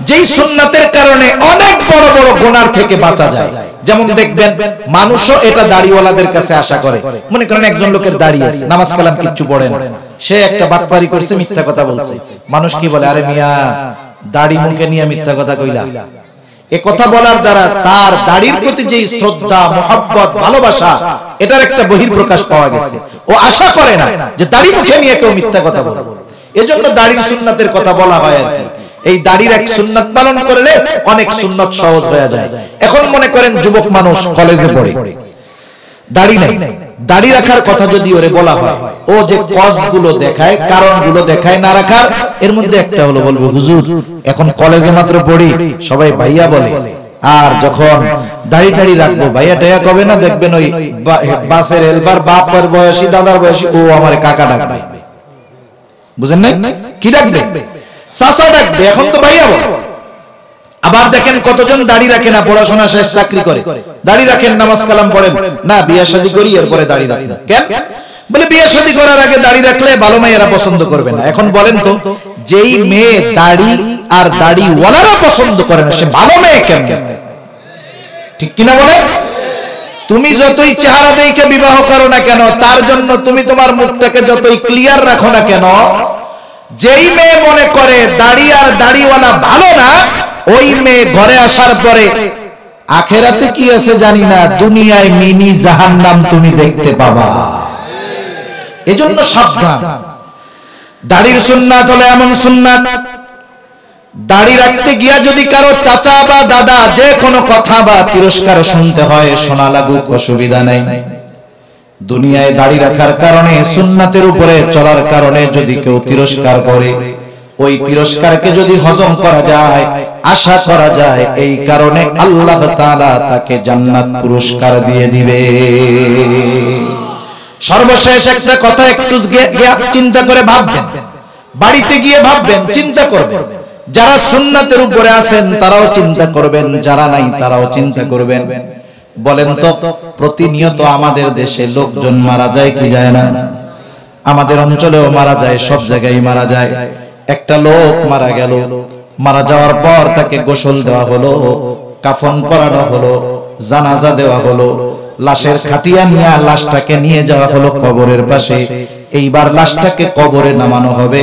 যেই সুন্নাতের কারণে অনেক বড় বড় গুনাহ থেকে বাঁচা যায়। যেমন দেখবেন মানুষও এটা দাড়িওয়ালাদের কাছে আশা করে। মনে করেন একজন লোকের দাড়ি আছে, নামাজ কালাম কিচ্ছু পড়ে না, সে একটা বাটপারি করছে, মিথ্যা কথা বলছে। মানুষ কি বলে, আরে মিয়া দাড়ি মুখে নিয়ে মিথ্যা কথা কইলা। এ কথা বলার দ্বারা তার দাড়ির প্রতি যে শ্রদ্ধা, মুহাব্বত, ভালোবাসা, এটার একটা বহিঃপ্রকাশ পাওয়া গেছে। ও আশা করে না যে দাড়ি মুখে নিয়ে কেউ মিথ্যা কথা বলে। এজন্য দাড়ির সুন্নাতের কথা বলা হয় আর কি। এই দাড়ির এক সুন্নাত পালন করলে অনেক সুন্নাত সহজ হয়ে যায়। এখন মনে করেন যুবক মানুষ কলেজে পড়ে, দাড়ি নাই, দাড়ি রাখার কথা যদি ওরে বলা হয়, ও যে কজগুলো দেখায়, কারণগুলো দেখায় না রাখার, এর মধ্যে একটা হলো বলবে, হুজুর এখন কলেজে মাত্র পড়ি, সবাই ভাইয়া বলে, আর যখন দাড়ি টাড়ি রাখবো ভাইয়া টাইয়া কবে না, দেখবেন ওই বাসের হেলপার, বাপের বয়সী, দাদার বয়সী, ও আমার কাকা ডাকবে। বুঝেন নাই? কি ডাকবে? চাচা ডাকবে। এখন তো ভাইয়া বলে। আবার দেখেন কতজন দাড়ি রাখে না, পড়াশোনা শেষ, চাকরি করে, দাড়ি রাখেন, নামাজ কালাম পড়েন না, বিয়ে শাদী করি এরপরে দাড়ি রাখেন। কেন? বলে বিয়ে শাদী করার আগে দাড়ি রাখলে ভালো মেয়েরা পছন্দ করবে না। এখন বলেন তো, যেই মেয়ে দাড়ি আর দাড়িওয়ালারা পছন্দ করে না, সে ভালো মেয়ে কেমনে? ঠিক কিনা বলেন? তুমি যতই চেহারা দেখে বিবাহ করো না কেন, তার জন্য তুমি তোমার মুখটাকে যতই ক্লিয়ার রাখো না কেন, যেই মেয়ে মনে করে দাড়ি আর দাড়িওয়ালা ভালো না, ওই মেয়ে ঘরে আসার পরে আখেরাতে কি আছে জানি না, দুনিয়ায় মিনি জাহান্নাম তুমি দেখতে পাবা। এজন্য সাবধান। দাড়ির সুন্নাত হলো এমন সুন্নাত, দাড়ি রাখতে গিয়া যদি কারো চাচা বা দাদা যে কোনো কথা বা তিরস্কার শুনতে হয়, শোনা লাগুক, অসুবিধা নাই। দুনিয়ায় দাড়ি রাখার কারণে, সুন্নাতের উপরে চলার কারণে যদি কেউ তিরস্কার করে, ওই তিরস্কারকে যদি হজম করা যায়, আশা করা যায় এই কারণে আল্লাহ তাআলা তাকে জান্নাত পুরস্কার দিয়ে দিবে। সর্বশেষ একটা কথা একটু চিন্তা করে ভাববেন, বাড়িতে গিয়ে ভাববেন, চিন্তা করবেন। যারা সুন্নাতের উপরে আছেন তারাও চিন্তা করবেন, যারা নাই তারাও চিন্তা করবেন। বলেন তো, প্রতিনিয়ত আমাদের দেশে লোকজন মারা যায় কি যায় না? আমাদের অঞ্চলেও মারা যায়, সব জায়গায় মারা যায়। একটা লোক মারা গেল, মারা যাওয়ার পর তাকে গোসল দেওয়া হলো, কাফন পরানো হলো, জানাজা দেওয়া হলো, লাশের খাটিয়া নিয়ে লাশটাকে নিয়ে যাওয়া হলো কবরের পাশে। এইবার লাশটাকে কবরে নামানো হবে।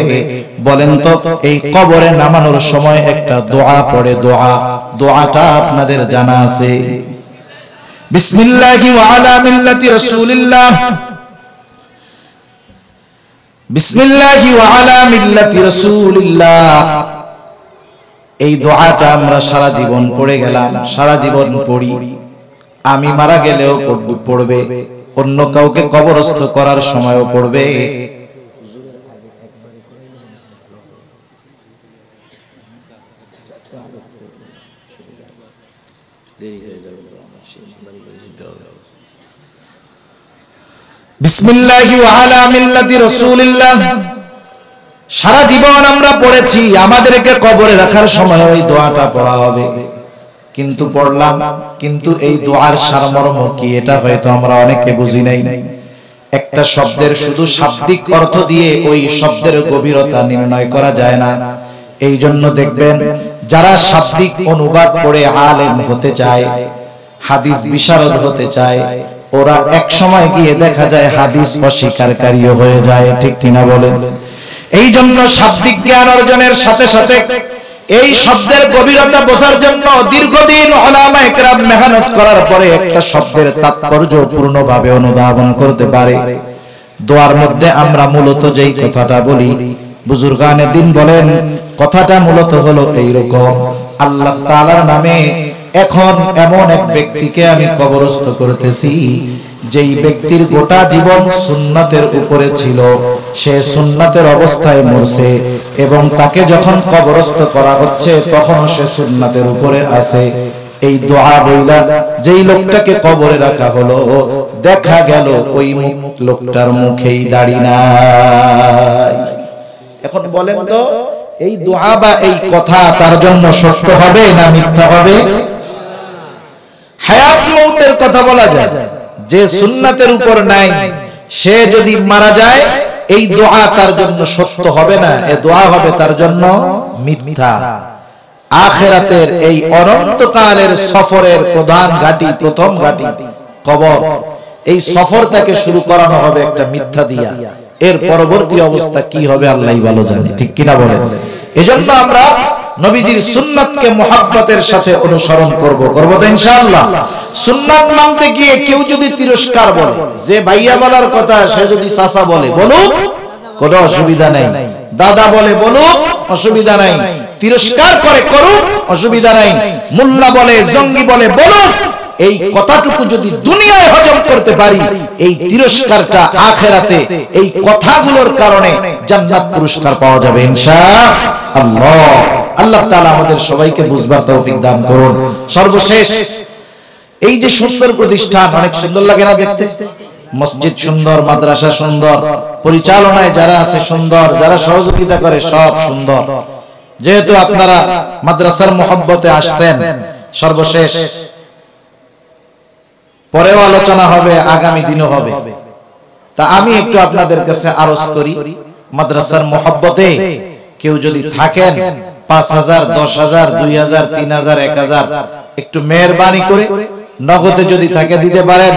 বলেন তো এই কবরে নামানোর সময় একটা দোয়া পড়ে, দোয়াটা আপনাদের জানা আছে? বিসমিল্লাহি ওয়া আলা মিল্লাতি রাসূলিল্লাহ, বিসমিল্লাহি ওয়া আলা মিল্লাতি রাসূলিল্লাহ। এই দোয়াটা আমরা সারা জীবন পড়ে গেলাম, সারা জীবন পড়ি। আমি মারা গেলেও পড়বে, অন্য কাউকে কবরস্থ করার সময়ও পড়বে। বিসমিল্লাহি ওয়া আলা মিল্লাতি রাসূলিল্লাহ সারা জীবন আমরা পড়েছি, আমাদেরকে কবরে রাখার সময় ওই দোয়াটা পড়া হবে। কিন্তু পড়লাম, কিন্তু এই দোয়ার সারমর্ম কি এটা হয়তো আমরা অনেকে বুঝি নাই। একটা শব্দের শুধু শাব্দিক অর্থ দিয়ে ওই শব্দের গভীরতা নির্ণয় করা যায় না। এই জন্য দেখবেন যারা শাব্দিক অনুবাদ পড়ে আলেম হতে চায়, হাদিস বিশারদ হতে চায়, ওরা এক সময় গিয়ে দেখা যায় হাদিস অস্বীকারীও হয়ে যায়। ঠিক কিনা বলেন? এই জন্য শাব্দিক জ্ঞান অর্জনের সাথে সাথে এই শব্দের গভীরতা বোঝার জন্য দীর্ঘদিন উলামায়ে কেরাম মেহনত করার পরে একটা শব্দের তাৎপর্য পূর্ণভাবে অনুধাবন করতে পারে। দোয়ার মধ্যে আমরা মূলত যেই কথাটা বলি, বুজুর্গানে দিন বলেন, কথাটা মূলত হলো এইরকম, আল্লাহ তাআলার নামে এখন এমন এক ব্যক্তিকে আমি কবরস্থ করতেছি, যেই ব্যক্তির গোটা জীবন সুন্নাতের উপরে ছিল, সে সুন্নাতের অবস্থায় মরছে এবং তাকে যখন কবরস্থ করা হচ্ছে তখন সে সুন্নাতের উপরে আছে। এই দোয়া বইলা যেই লোকটাকে কবরে রাখা হলো, দেখা গেল ওই লোকটার মুখেই দাড়ি নাই। এখন বলেন তো এই দোয়া বা এই কথা তার জন্য সত্য হবে না মিথ্যা হবে? হায়াত মউতের কথা বলা যায়, যে সুন্নাতের উপর নাই সে যদি মারা যায় এই দোয়া তার জন্য সত্য হবে না, এই দোয়া হবে তার জন্য মিথ্যা। আখিরাতের এই অনন্তকালের সফরের প্রধান ঘাঁটি, প্রথম ঘাঁটি কবর, এই সফর তাকে শুরু করানো হবে একটা মিথ্যা দিয়া। এর পরবর্তী অবস্থা কি হবে আল্লাহই ভালো জানে। ঠিক কিনা বলেন? এজন্য আমরা নবীজির সুন্নাতকে মুহাব্বতের সাথে অনুসরণ করব তো ইনশাআল্লাহ। সুন্নাত মানতে গিয়ে কেউ যদি তিরস্কার বলে, যে ভাইয়া বলার কথা সে যদি চাচা বলে, বলুক, কোনো অসুবিধা নাই। দাদা বলে বলুক, অসুবিধা নাই। তিরস্কার করে করুক, অসুবিধা নাই। মোল্লা বলে, জঙ্গি বলে বলুক, এই কথাটুকু যদি দুনিয়ায় হজম করতে পারি, এই তিরস্কারটা আখিরাতে এই কথাগুলোর কারণে জান্নাত পুরস্কার পাওয়া যাবে ইনশাআল্লাহ। আল্লাহ তাআলা আমাদের সবাইকে বুঝবার তৌফিক দান করুন। সর্বশেষ এই যে সুন্দর প্রতিষ্ঠান, অনেক সুন্দর লাগে না দেখতে? মসজিদ সুন্দর, মাদ্রাসা সুন্দর, পরিচালনায় যারা আছে সুন্দর, যারা সহযোগিতা করে সব সুন্দর। যেহেতু আপনারা মাদ্রাসার মহব্বতে আসছেন, সর্বশেষ পরেও আলোচনা হবে, আগামী দিনও হবে, তা আমি একটু আপনাদের কাছে আরজ করি, মাদ্রাসার মহব্বতে কেউ যদি থাকেন ৫,০০০, ১০,০০০, ২,০০০, ৩,০০০, ১,০০০ একটু মেহেরবানি করে নগদে যদি থাকে দিতে পারেন।